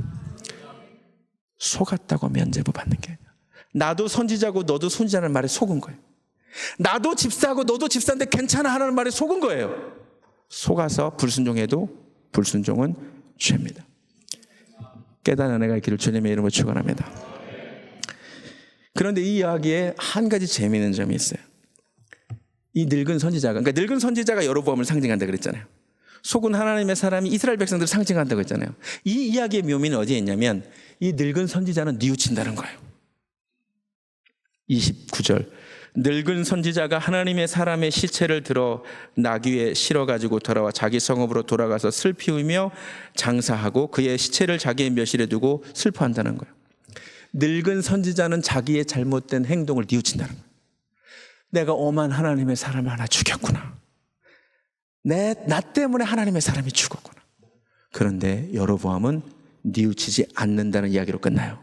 속았다고 면죄부 받는 게 아니라 나도 선지자고 너도 선지자라는 말에 속은 거예요. 나도 집사고 너도 집사인데 괜찮아 하라는 말에 속은 거예요. 속아서 불순종해도 불순종은 죄입니다. 깨달은 은혜가 있기를 주님의 이름으로 축원합니다. 그런데 이 이야기에 한 가지 재미있는 점이 있어요. 이 늙은 선지자가, 그러니까 늙은 선지자가 여로보암을 상징한다 그랬잖아요. 속은 하나님의 사람이 이스라엘 백성들을 상징한다고 했잖아요. 이 이야기의 묘미는 어디에 있냐면 이 늙은 선지자는 뉘우친다는 거예요. 29절 늙은 선지자가 하나님의 사람의 시체를 들어 나귀에 실어가지고 돌아와 자기 성읍으로 돌아가서 슬피 울며 장사하고 그의 시체를 자기의 묘실에 두고 슬퍼한다는 거예요. 늙은 선지자는 자기의 잘못된 행동을 뉘우친다는 거예요. 내가 오만 하나님의 사람을 하나 죽였구나. 나 때문에 하나님의 사람이 죽었구나. 그런데 여로보암은 뉘우치지 않는다는 이야기로 끝나요.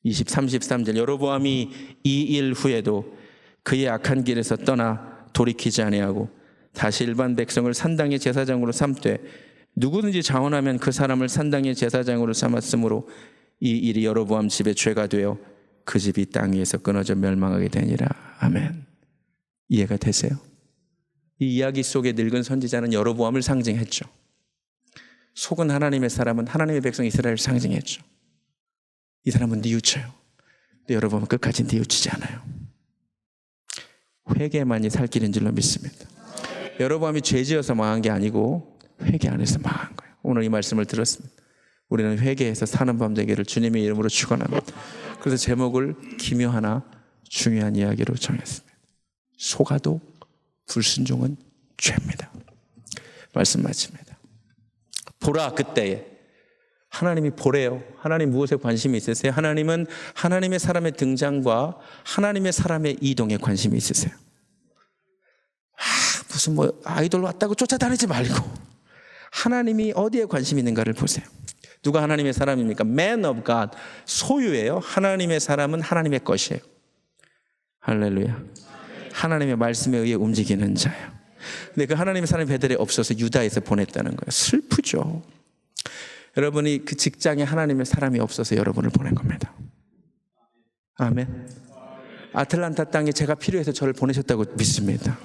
33절 여로보암이 이 일 후에도 그의 악한 길에서 떠나 돌이키지 아니하고 다시 일반 백성을 산당의 제사장으로 삼되 누구든지 자원하면 그 사람을 산당의 제사장으로 삼았으므로 이 일이 여로보암 집의 죄가 되어 그 집이 땅 위에서 끊어져 멸망하게 되니라. 아멘. 이해가 되세요? 이 이야기 속에 늙은 선지자는 여로보암을 상징했죠. 속은 하나님의 사람은 하나님의 백성 이스라엘을 상징했죠. 이 사람은 뉘우쳐요. 근데 여로보암은 끝까지 뉘우치지 않아요. 회개만이 살 길인 줄로 믿습니다. 여로보암이 죄지어서 망한 게 아니고 회개 안에서 망한 거예요. 오늘 이 말씀을 들었습니다. 우리는 회개해서 사는 밤 되기를 주님의 이름으로 축원합니다. 그래서 제목을 기묘하나 중요한 이야기로 정했습니다. 속아도 불순종은 죄입니다. 말씀 마칩니다. 보라 그때에 하나님이 보래요. 하나님 무엇에 관심이 있으세요? 하나님은 하나님의 사람의 등장과 하나님의 사람의 이동에 관심이 있으세요. 무슨 아이돌 왔다고 쫓아다니지 말고 하나님이 어디에 관심이 있는가를 보세요. 누가 하나님의 사람입니까? Man of God, 소유예요. 하나님의 사람은 하나님의 것이에요. 할렐루야. 하나님의 말씀에 의해 움직이는 자예요. 근데 그 하나님의 사람이 베델에 없어서 유다에서 보냈다는 거예요. 슬프죠. 여러분이 그 직장에 하나님의 사람이 없어서 여러분을 보낸 겁니다. 아멘. 아틀란타 땅에 제가 필요해서 저를 보내셨다고 믿습니다.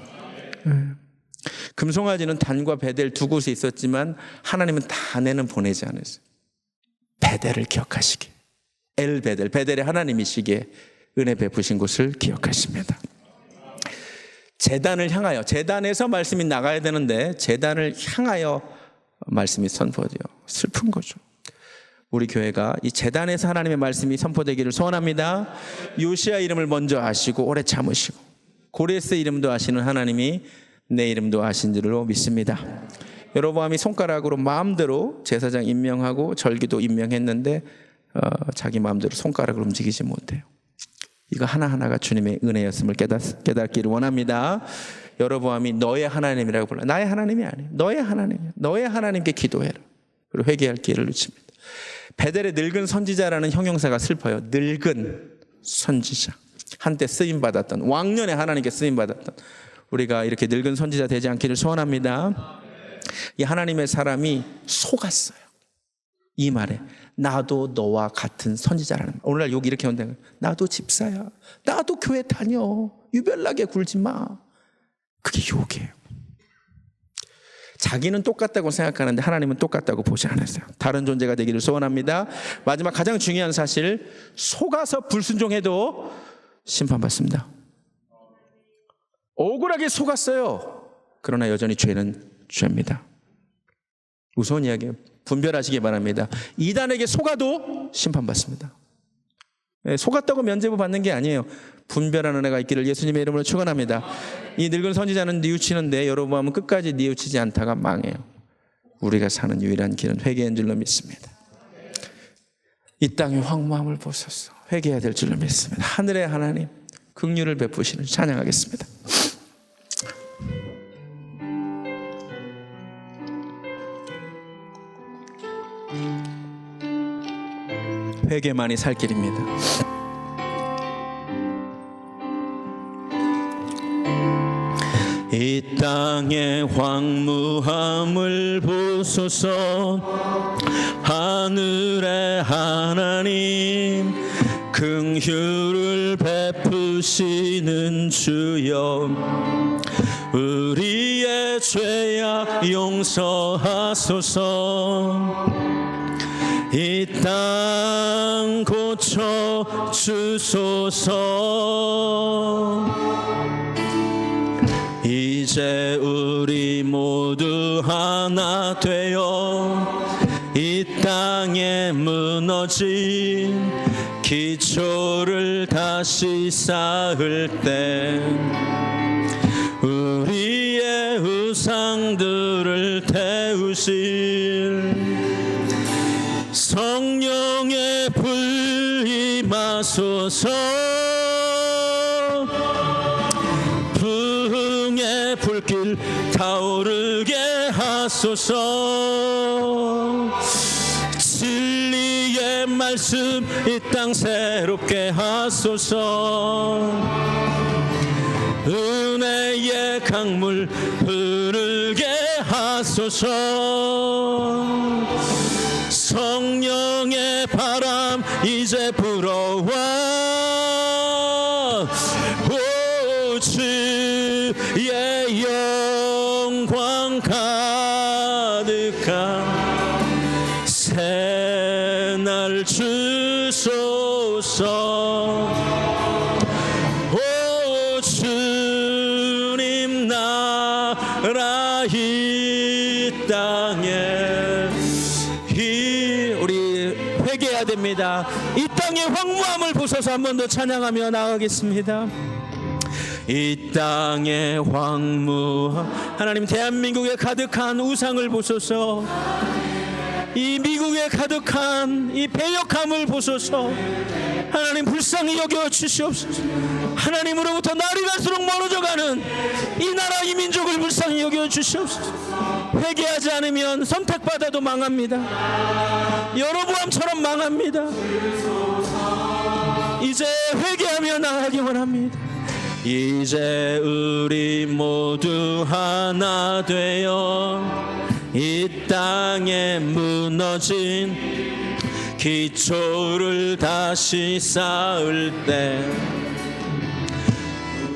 금송아지는 단과 베델 두 곳에 있었지만 하나님은 다내는 보내지 않으세요. 베델을 기억하시게. 엘베델, 베델의 하나님이시기에 은혜 베푸신 곳을 기억하십니다. 제단을 향하여, 제단에서 말씀이 나가야 되는데 제단을 향하여 말씀이 선포돼요. 슬픈 거죠. 우리 교회가 이 제단에서 하나님의 말씀이 선포되기를 소원합니다. 요시야 이름을 먼저 아시고 오래 참으시고 고레스 이름도 아시는 하나님이 내 이름도 아신 줄로 믿습니다. 여로보암이 손가락으로 마음대로 제사장 임명하고 절기도 임명했는데 자기 마음대로 손가락을 움직이지 못해요. 이거 하나하나가 주님의 은혜였음을 깨닫기를 원합니다. 여로보암이 너의 하나님이라고 불러. 나의 하나님이 아니에요. 너의 하나님이야. 너의 하나님께 기도해라. 그리고 회개할 기회를 놓칩니다. 베델의 늙은 선지자라는 형용사가 슬퍼요. 늙은 선지자. 한때 쓰임받았던, 왕년에 하나님께 쓰임받았던, 우리가 이렇게 늙은 선지자 되지 않기를 소원합니다. 이 하나님의 사람이 속았어요. 이 말에 나도 너와 같은 선지자라는 말. 오늘날 욕 이렇게 온다는 거예요. 나도 집사야. 나도 교회 다녀. 유별나게 굴지 마. 그게 욕이에요. 자기는 똑같다고 생각하는데 하나님은 똑같다고 보지 않았어요. 다른 존재가 되기를 소원합니다. 마지막 가장 중요한 사실, 속아서 불순종해도 심판받습니다. 억울하게 속았어요. 그러나 여전히 죄는 죄입니다. 무서운 이야기예요. 분별하시기 바랍니다. 이단에게 속아도 심판받습니다. 속았다고 면죄부 받는 게 아니에요. 분별하는 애가 있기를 예수님의 이름으로 축원합니다. 이 늙은 선지자는 뉘우치는데 여러분 끝까지 뉘우치지 않다가 망해요. 우리가 사는 유일한 길은 회개인 줄로 믿습니다. 이 땅의 황무함을 보소서. 회개해야 될 줄로 믿습니다. 하늘의 하나님 긍휼을 베푸시는 찬양하겠습니다. 회개만이 살 길입니다. 이 땅의 황무함을 보소서. 하늘의 하나님 긍휼을 베푸시는 주여, 우리의 죄악 용서하소서. 이 땅 고쳐 주소서. 이제 우리 모두 하나 되어 이 땅에 무너진 기초를 다시 쌓을 때 우리의 우상들을 태우실 성령의 불 임하소서. 부흥의 불길 타오르게 하소서. 진리의 말씀 이 땅 새롭게 하소서. 은혜의 강물 흐르게 하소서. 성령의 바람 이제 불어와 오 주의 영광 가득한 새날 주소서. 오 주님 나라 이 땅에 우리 회개해야 됩니다. 이 땅의 황무함을 보셔서 한 번 더 찬양하며 나아가겠습니다. 이 땅의 황무함, 하나님 대한민국에 가득한 우상을 보소서. 이 미국에 가득한 이 배역함을 보소서. 하나님 불쌍히 여겨 주시옵소서. 하나님으로부터 날이 갈수록 멀어져가는 이 나라 이 민족을 불쌍히 여겨 주시옵소서. 회개하지 않으면 선택받아도 망합니다. 여로보암처럼 망합니다. 이제 회개하며 나가기 원합니다. 이제 우리 모두 하나 되어 이 땅에 무너진 기초를 다시 쌓을 때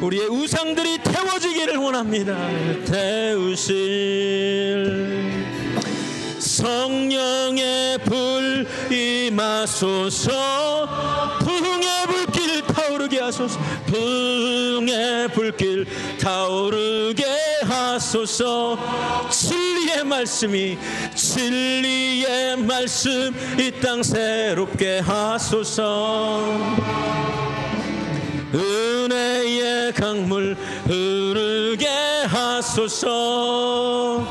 우리의 우상들이 태워지기를 원합니다. 태우실 성령의 불 임하소서. 부흥의 불길 타오르게 하소서. 부흥의 불길 타오르게 하소서. 진리의 말씀이 진리의 말씀 이 땅 새롭게 하소서. 은혜의 강물 흐르게 하소서.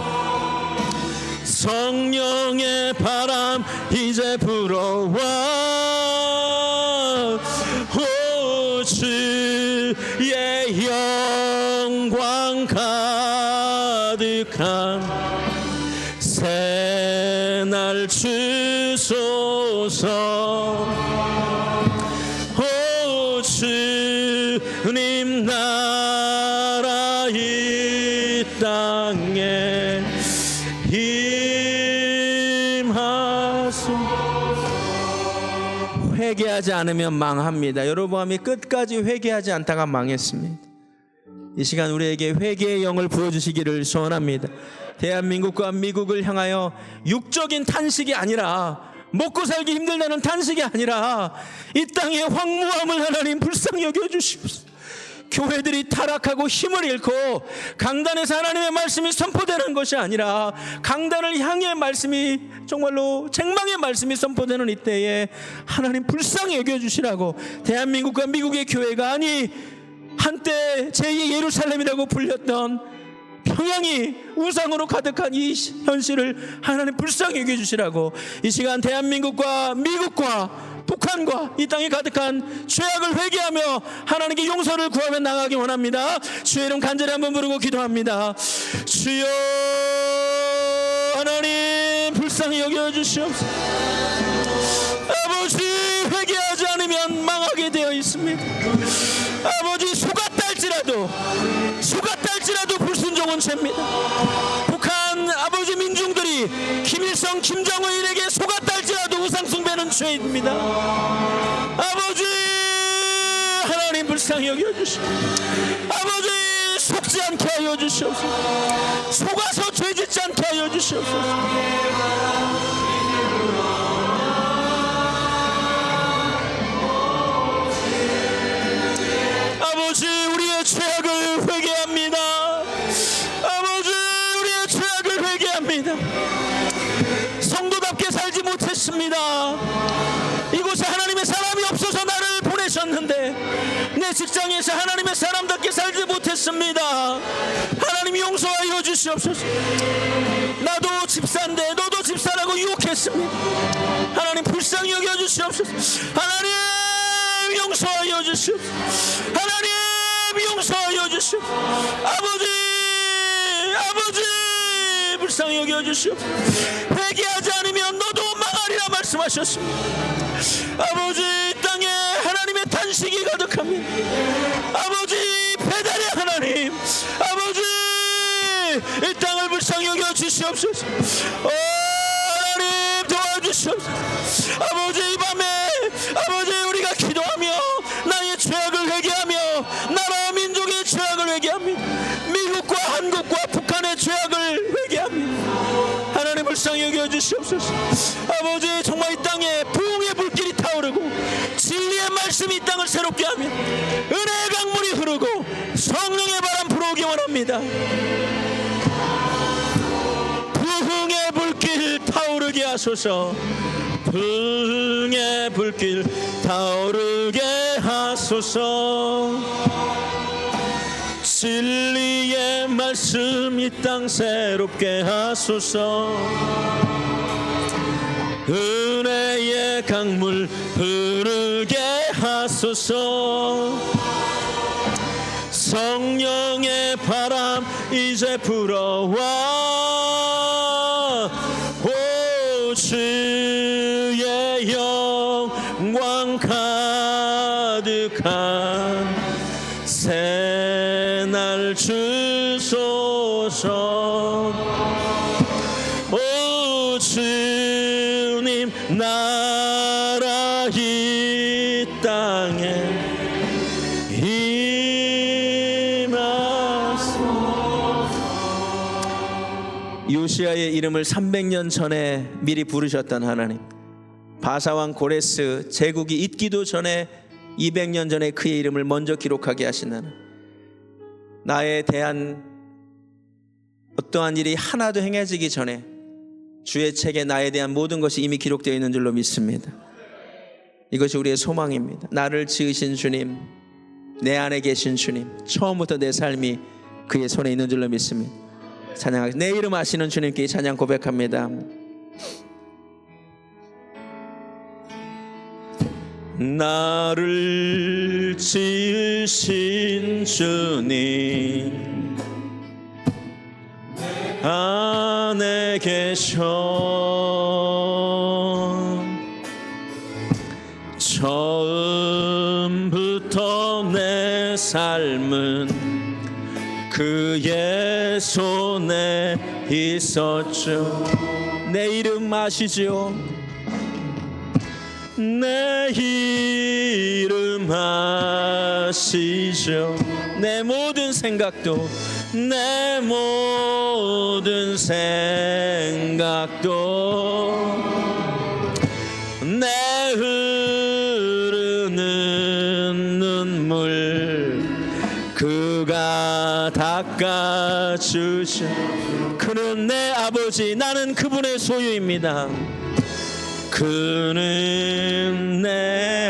성령의 바람 이제 불어와 오 주의 영광 가득한 새날 주소서. 오 주님 나라 이 땅에 회개하지 않으면 망합니다. 여로보암이 끝까지 회개하지 않다가 망했습니다. 이 시간 우리에게 회개의 영을 부어주시기를 소원합니다. 대한민국과 미국을 향하여 육적인 탄식이 아니라, 먹고 살기 힘들다는 탄식이 아니라 이 땅의 황무함을 하나님 불쌍히 여겨주시옵소서. 교회들이 타락하고 힘을 잃고 강단에서 하나님의 말씀이 선포되는 것이 아니라 강단을 향해 말씀이, 정말로 책망의 말씀이 선포되는 이때에 하나님 불쌍히 여겨주시라고, 대한민국과 미국의 교회가, 아니 한때 제2의 예루살렘이라고 불렸던 평양이 우상으로 가득한 이 현실을 하나님 불쌍히 여겨주시라고, 이 시간 대한민국과 미국과 북한과 이 땅에 가득한 죄악을 회개하며 하나님께 용서를 구하며 나가기 원합니다. 주의 이름 간절히 한번 부르고 기도합니다. 주여 하나님 불쌍히 여겨주시옵소서. 아버지, 회개하지 않으면 망하게 되어 있습니다. 아버지, 속았달지라도 불순종은 죄입니다. 북한 아버지 민중들이 김일성, 김정은에게 속았달지라도 우상숭배는 죄입니다. 아버지 하나님 불쌍히 여겨주시오. 아버지, 속지 않게 하여 주시옵소서. 속아서 죄짓지 않게 하여 주시옵소서. 아버지, 우리의 죄악을 회개합니다. 아버지, 우리의 죄악을 회개합니다. 성도답게 살지 못했습니다. 이곳에 하나님의 사람이 없어서 나를 보내셨는데 내 직장에서 하나님의 사람답게 살지 못했습니다. 하나님 용서하여 주시옵소서. 나도 집사인데 너도 집사라고 유혹했습니다. 하나님 불쌍히 여겨 주시옵소서. 하나님 용서하여 주시옵소서. 하나님 용서하여 주시옵소서. 아버지 불쌍히 여겨 주시옵소서. 회개하지 않으면 너도 망하리라 말씀하셨습니다. 아버지, 이 땅에 하나님의 탄식이 가득합니다. 아버지, 배달의 하나님, 아버지, 이 땅을 불쌍히 여겨 주시옵소서. 하나님 도와주시옵소서. 아버지, 이 밤에 아버지 우리가 기도하며 나의 죄악을 회개하며 나라와 민족의 죄악을 회개하며 미국과 한국과 북한의 죄악을 회개하며 하나님 불쌍히 여겨 주시옵소서. 아버지, 정말 이 땅에 부흥의 불길이 타오르고 진리의 말씀이 이 땅을 새롭게 하며 은혜의 강물이 흐르고 성령의 바람 불어오기 원합니다. 부흥의 불길 타오르게 하소서. 부흥의 불길 타오르게 하소서. 진리의 말씀 이 땅 새롭게 하소서. 은혜의 강물 흐르게 하소서. 성령의 바람 이제 불어와 오 주의 영광 가득한 새날 주소서. 오 주님 나라 이 땅에 요시야의 이름을 300년 전에 미리 부르셨던 하나님, 바사왕 고레스 제국이 있기도 전에 200년 전에 그의 이름을 먼저 기록하게 하신 하나님, 나에 대한 어떠한 일이 하나도 행해지기 전에 주의 책에 나에 대한 모든 것이 이미 기록되어 있는 줄로 믿습니다. 이것이 우리의 소망입니다. 나를 지으신 주님, 내 안에 계신 주님, 처음부터 내 삶이 그의 손에 있는 줄로 믿습니다. 찬양하겠습니다. 내 이름 아시는 주님께 찬양 고백합니다. 나를 지으신 주님 안에 계셔. 처음부터 내 삶은 그의 손에 있었죠. 내 이름 아시죠? 내 이름 아시죠? 내 모든 생각도 내 모든 생각도 내 흐르는 눈물 그가 닦아주셔. 그는 내 아버지, 나는 그분의 소유입니다. 그는 내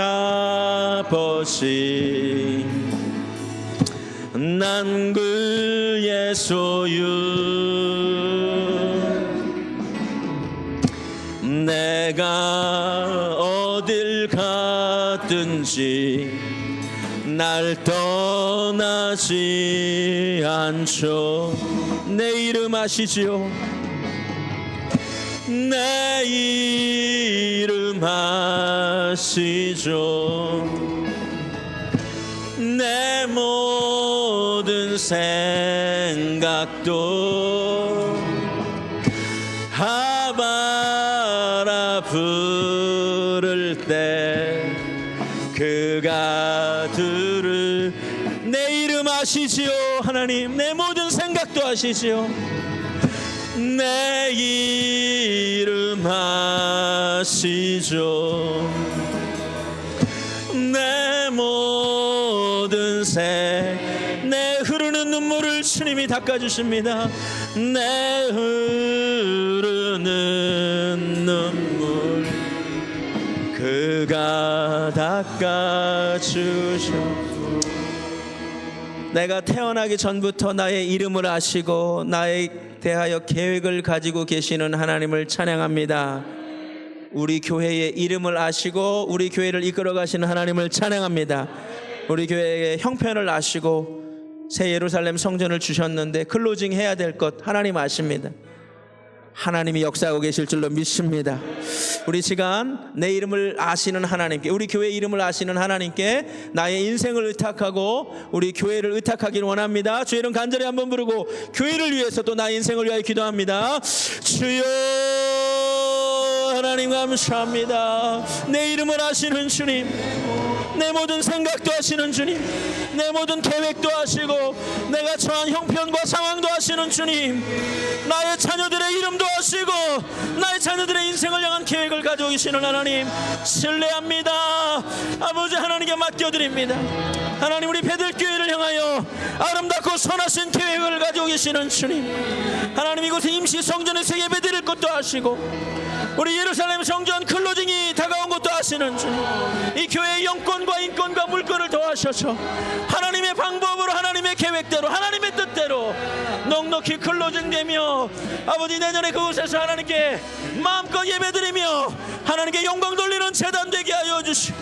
아버지, 난 그의 소유. 내가 어딜 갔든지 날 떠나지 않죠. 내 이름 아시지요? 내 이름 아시죠? 내 모든 생각도 아바라 부를 때 그가 들을. 내 이름 아시지요? 하나님, 내 모든 생각도 아시지요? 내 이름 아시죠? 내 모든 내 흐르는 눈물을 주님이 닦아주십니다. 내 흐르는 눈물 그가 닦아주셔. 내가 태어나기 전부터 나의 이름을 아시고 나에 대하여 계획을 가지고 계시는 하나님을 찬양합니다. 우리 교회의 이름을 아시고 우리 교회를 이끌어 가시는 하나님을 찬양합니다. 우리 교회의 형편을 아시고 새 예루살렘 성전을 주셨는데 클로징 해야 될 것 하나님 아십니다. 하나님이 역사하고 계실 줄로 믿습니다. 우리 시간 내 이름을 아시는 하나님께, 우리 교회 이름을 아시는 하나님께 나의 인생을 의탁하고 우리 교회를 의탁하기를 원합니다. 주의 이름 간절히 한번 부르고 교회를 위해서 또 나의 인생을 위하여 기도합니다. 주여, 하나님 감사합니다. 내 이름을 아시는 주님, 내 모든 생각도 아시는 주님, 내 모든 계획도 아시고 내가 처한 형편과 상황도 아시는 주님, 나의 자녀들의 이름도 아시고 나의 자녀들의 인생을 향한 계획을 가지고 계시는 하나님 신뢰합니다. 아버지 하나님께 맡겨드립니다. 하나님, 우리 베들교회를 향하여 아름답고 선하신 계획을 가지고 계시는 주님, 하나님 이곳에 임시 성전에서 예배드릴 것도 아시고 우리 예루살렘 성전 클로징이 다가온 것도 아시는 주님, 이 교회의 영권과 인권과 물권을 더하셔서 하나님의 방법으로 하나님의 계획대로 하나님의 뜻대로 넉넉히 클로징되며 아버지 내년에 그곳에서 하나님께 마음껏 예배드리며 하나님께 영광 돌리는 제단 되게 하여 주시오.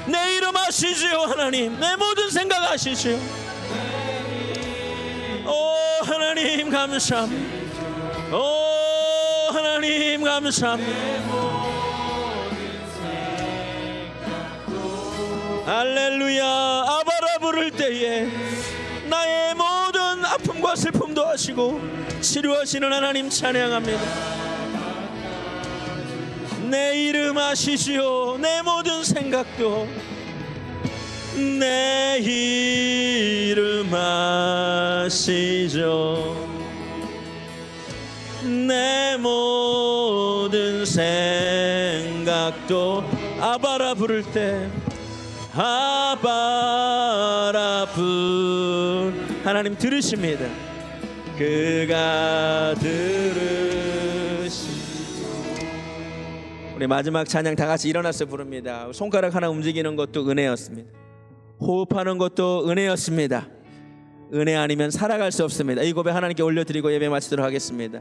내 이름 아시지요? 하나님, 내 모든 생각 아시지요? 오 하나님 감사합니다. 오 하나님 감사합니다. 할렐루야. 아바라 부를 때에 나의 모든 아픔과 슬픔도 하시고 치료하시는 하나님 찬양합니다. 내 이름 아시지요? 내 모든 생각도 내 이름 아시죠? 내 모든 생각도 아바라 부를 때 아바라 부 하나님 들으십니다. 그가 들으시. 우리 마지막 찬양 다 같이 일어나서 부릅니다. 손가락 하나 움직이는 것도 은혜였습니다. 호흡하는 것도 은혜였습니다. 은혜 아니면 살아갈 수 없습니다. 이 고백 하나님께 올려드리고 예배 마치도록 하겠습니다.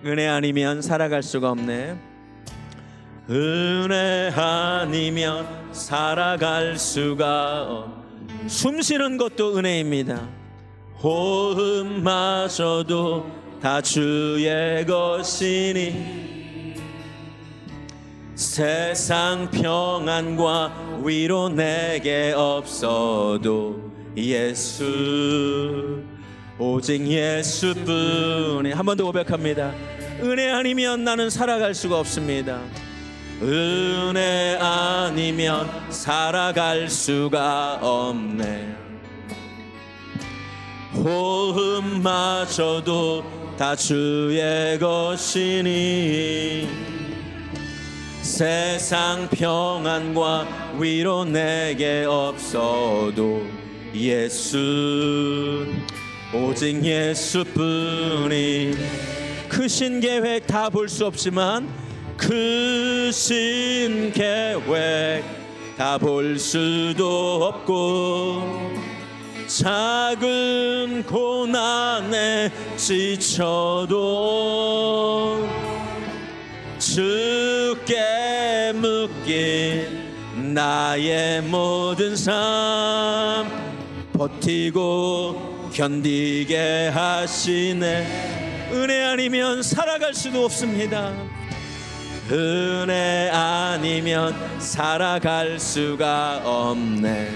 은혜 아니면 살아갈 수가 없네. 은혜 아니면 살아갈 수가 없네. 숨 쉬는 것도 은혜입니다. 호흡마저도 다 주의 것이니 세상 평안과 위로 내게 없어도 예수, 오직 예수뿐이. 한 번 더 고백합니다. 은혜 아니면 나는 살아갈 수가 없습니다. 은혜 아니면 살아갈 수가 없네. 호흡마저도 다 주의 것이니 세상 평안과 위로 내게 없어도 예수, 오직 예수뿐이. 크신 계획 다 볼 수 없지만 크신 계획 다 볼 수도 없고 작은 고난에 지쳐도 주께 묶인 나의 모든 삶 버티고 견디게 하시네. 은혜 아니면 살아갈 수도 없습니다. 은혜 아니면 살아갈 수가 없네.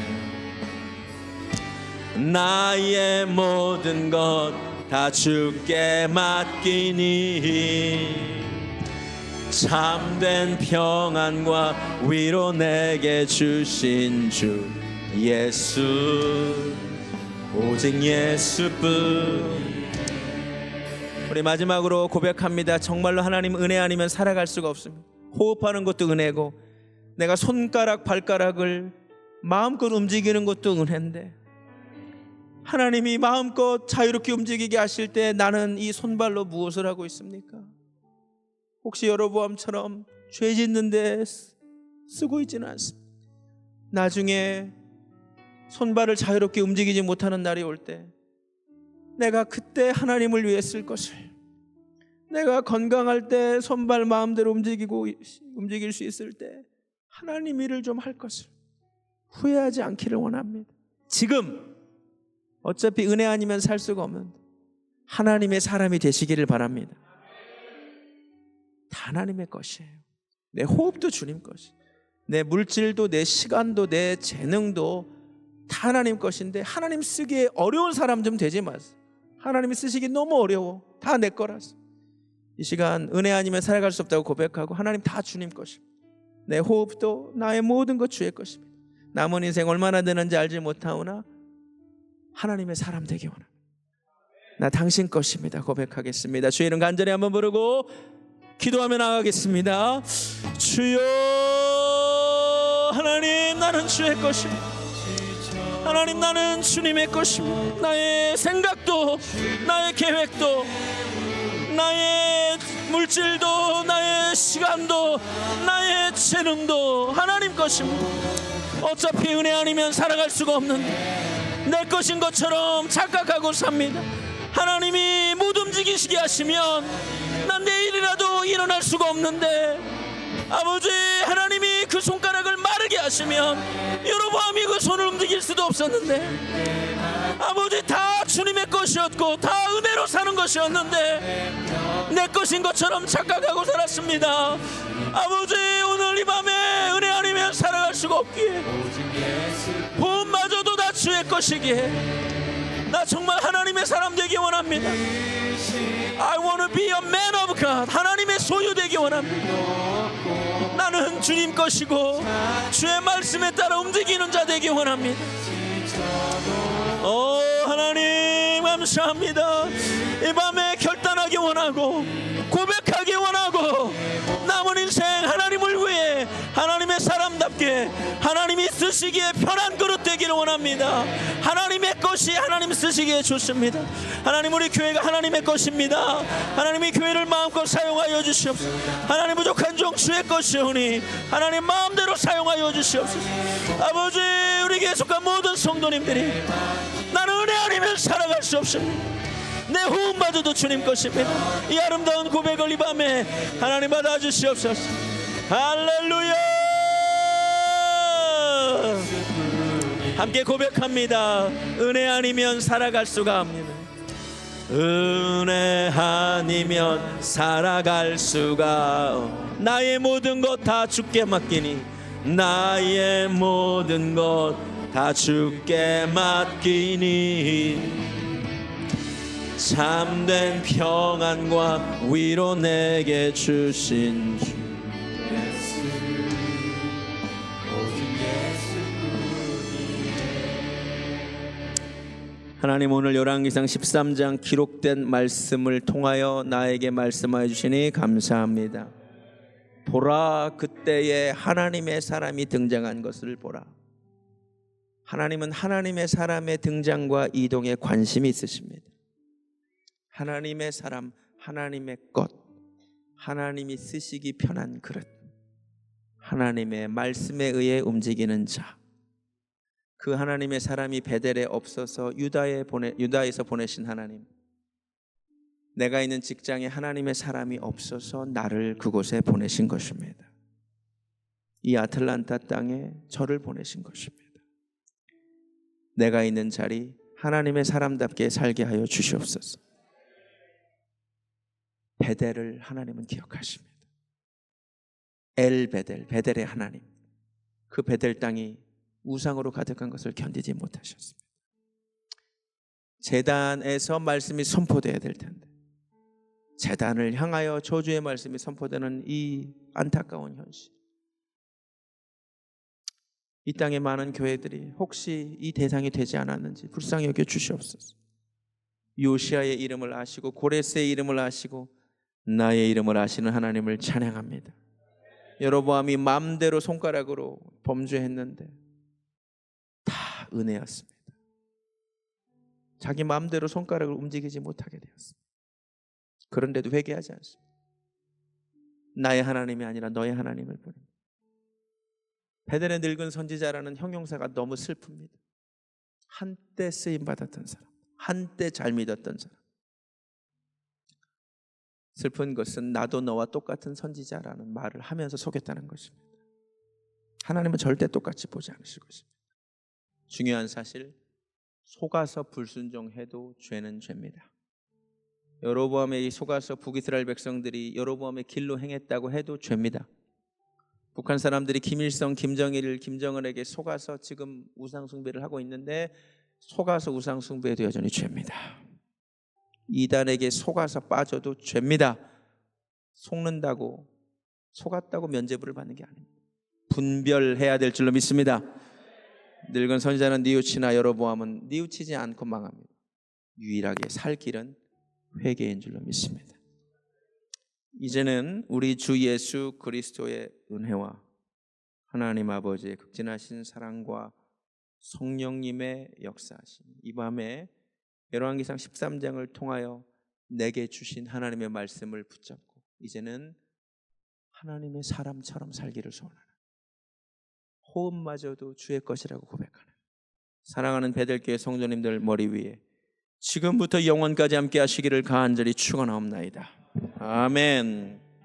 나의 모든 것 다 주께 맡기니 참된 평안과 위로 내게 주신 주 예수, 오직 예수뿐. 우리 마지막으로 고백합니다. 정말로 하나님 은혜 아니면 살아갈 수가 없습니다. 호흡하는 것도 은혜고 내가 손가락 발가락을 마음껏 움직이는 것도 은혜인데 하나님이 마음껏 자유롭게 움직이게 하실 때 나는 이 손발로 무엇을 하고 있습니까? 혹시 여로보암처럼 죄 짓는데 쓰고 있지는 않습니다. 나중에 손발을 자유롭게 움직이지 못하는 날이 올 때 내가 그때 하나님을 위해 쓸 것을, 내가 건강할 때 손발 마음대로 움직일 수 있을 때 하나님 일을 좀 할 것을 후회하지 않기를 원합니다. 지금 어차피 은혜 아니면 살 수가 없는데 하나님의 사람이 되시기를 바랍니다. 다 하나님의 것이에요. 내 호흡도 주님 것이, 내 물질도 내 시간도 내 재능도 다 하나님 것인데 하나님 쓰기에 어려운 사람 좀 되지 마세요. 하나님이 쓰시기 너무 어려워. 다 내 거라서. 이 시간 은혜 아니면 살아갈 수 없다고 고백하고 하나님 다 주님 것입니다. 내 호흡도 나의 모든 것 주의 것입니다. 남은 인생 얼마나 되는지 알지 못하오나 하나님의 사람 되기 원합니다. 나 당신 것입니다 고백하겠습니다. 주의 이름 간절히 한번 부르고 기도하며 나가겠습니다. 주여, 하나님 나는 주의 것입니다. 하나님 나는 주님의 것입니다. 나의 생각도 나의 계획도 나의 물질도 나의 시간도 나의 재능도 하나님 것입니다. 어차피 은혜 아니면 살아갈 수가 없는데 내 것인 것처럼 착각하고 삽니다. 하나님이 못 움직이시게 하시면 난 내일이라도 일어날 수가 없는데 아버지, 하나님이 그 손가락을 마르게 하시면 여로보암이 그 손을 움직일 수도 없었는데 아버지, 다 주님의 것이었고 다 은혜로 사는 것이었는데 내 것인 것처럼 착각하고 살았습니다. 아버지, 오늘 이 밤에 은혜 아니면 살아갈 수가 없기에 보험마저도 다 주의 것이기에 나 정말 하나님의 사람 되기 원합니다. I want to be a man of God. 하나님의 소유 되기 원합니다. 나는 주님 것이고 주의 말씀에 따라 움직이는 자 되기 원합니다. 하나님 감사합니다. 이 밤에 결단하기 원하고 고백하기 원하고 남은 인생 하나님을 위해 하나님의 사람답게 하나님이 쓰시기에 편한 그릇 되기를 원합니다. 하나님의 것이 하나님 쓰시기에 좋습니다. 하나님, 우리 교회가 하나님의 것입니다. 하나님이 교회를 마음껏 사용하여 주시옵소서. 하나님, 부족한 종 주의 것이오니 하나님 마음대로 사용하여 주시옵소서. 아버지, 우리에게 속한 모든 성도님들이 나는 은혜 아니면 살아갈 수 없습니다. 내 호흡마저도 주님 것입니다. 이 아름다운 고백을 이 밤에 하나님 받아주시옵소서. 할렐루야. 함께 고백합니다. 은혜 아니면 살아갈 수가 없습니다. 은혜 아니면 살아갈 수가 나의 모든 것 다 주께 맡기니 나의 모든 것 다 주께 맡기니 참된 평안과 위로 내게 주신 주 하나님, 오늘 열왕기상 13장 기록된 말씀을 통하여 나에게 말씀하여 주시니 감사합니다. 보라, 그때에 하나님의 사람이 등장한 것을 보라. 하나님은 하나님의 사람의 등장과 이동에 관심이 있으십니다. 하나님의 사람, 하나님의 것, 하나님이 쓰시기 편한 그릇, 하나님의 말씀에 의해 움직이는 자, 그 하나님의 사람이 베델에 없어서 유다에서 보내신 하나님, 내가 있는 직장에 하나님의 사람이 없어서 나를 그곳에 보내신 것입니다. 이 아틀란타 땅에 저를 보내신 것입니다. 내가 있는 자리 하나님의 사람답게 살게 하여 주시옵소서. 베델을 하나님은 기억하십니다. 엘 베델, 베델의 하나님, 그 베델 땅이 우상으로 가득한 것을 견디지 못하셨습니다. 제단에서 말씀이 선포되어야 될 텐데 제단을 향하여 저주의 말씀이 선포되는 이 안타까운 현실, 이 땅의 많은 교회들이 혹시 이 대상이 되지 않았는지 불쌍히 여겨 주시옵소서. 요시아의 이름을 아시고 고레스의 이름을 아시고 나의 이름을 아시는 하나님을 찬양합니다. 여로보암이 마음대로 손가락으로 범죄했는데 다 은혜였습니다. 자기 마음대로 손가락을 움직이지 못하게 되었습니다. 그런데도 회개하지 않습니다. 나의 하나님이 아니라 너의 하나님을 부릅니다. 베델의 늙은 선지자라는 형용사가 너무 슬픕니다. 한때 쓰임받았던 사람, 한때 잘 믿었던 사람. 슬픈 것은 나도 너와 똑같은 선지자라는 말을 하면서 속였다는 것입니다. 하나님은 절대 똑같이 보지 않으실 것입니다. 중요한 사실, 속아서 불순종해도 죄는 죄입니다. 여로보암의 속아서 북이스라엘 백성들이 여로보암의 길로 행했다고 해도 죄입니다. 북한 사람들이 김일성, 김정일, 김정은에게 속아서 지금 우상숭배를 하고 있는데 속아서 우상숭배해도 여전히 죄입니다. 이단에게 속아서 빠져도 죄입니다. 속는다고, 속았다고 면죄부를 받는 게 아닙니다. 분별해야 될 줄로 믿습니다. 늙은 선지자는 뉘우치나 여로보암은 뉘우치지 않고 망합니다. 유일하게 살 길은 회개인 줄로 믿습니다. 이제는 우리 주 예수 그리스도의 은혜와 하나님 아버지의 극진하신 사랑과 성령님의 역사하심, 이 밤에 열왕기상 13장을 통하여 내게 주신 하나님의 말씀을 붙잡고 이제는 하나님의 사람처럼 살기를 소원하는, 호흡마저도 주의 것이라고 고백하는 사랑하는 베델교회 성도님들 머리 위에 지금부터 영원까지 함께 하시기를 간절히 축원하옵나이다. 아멘.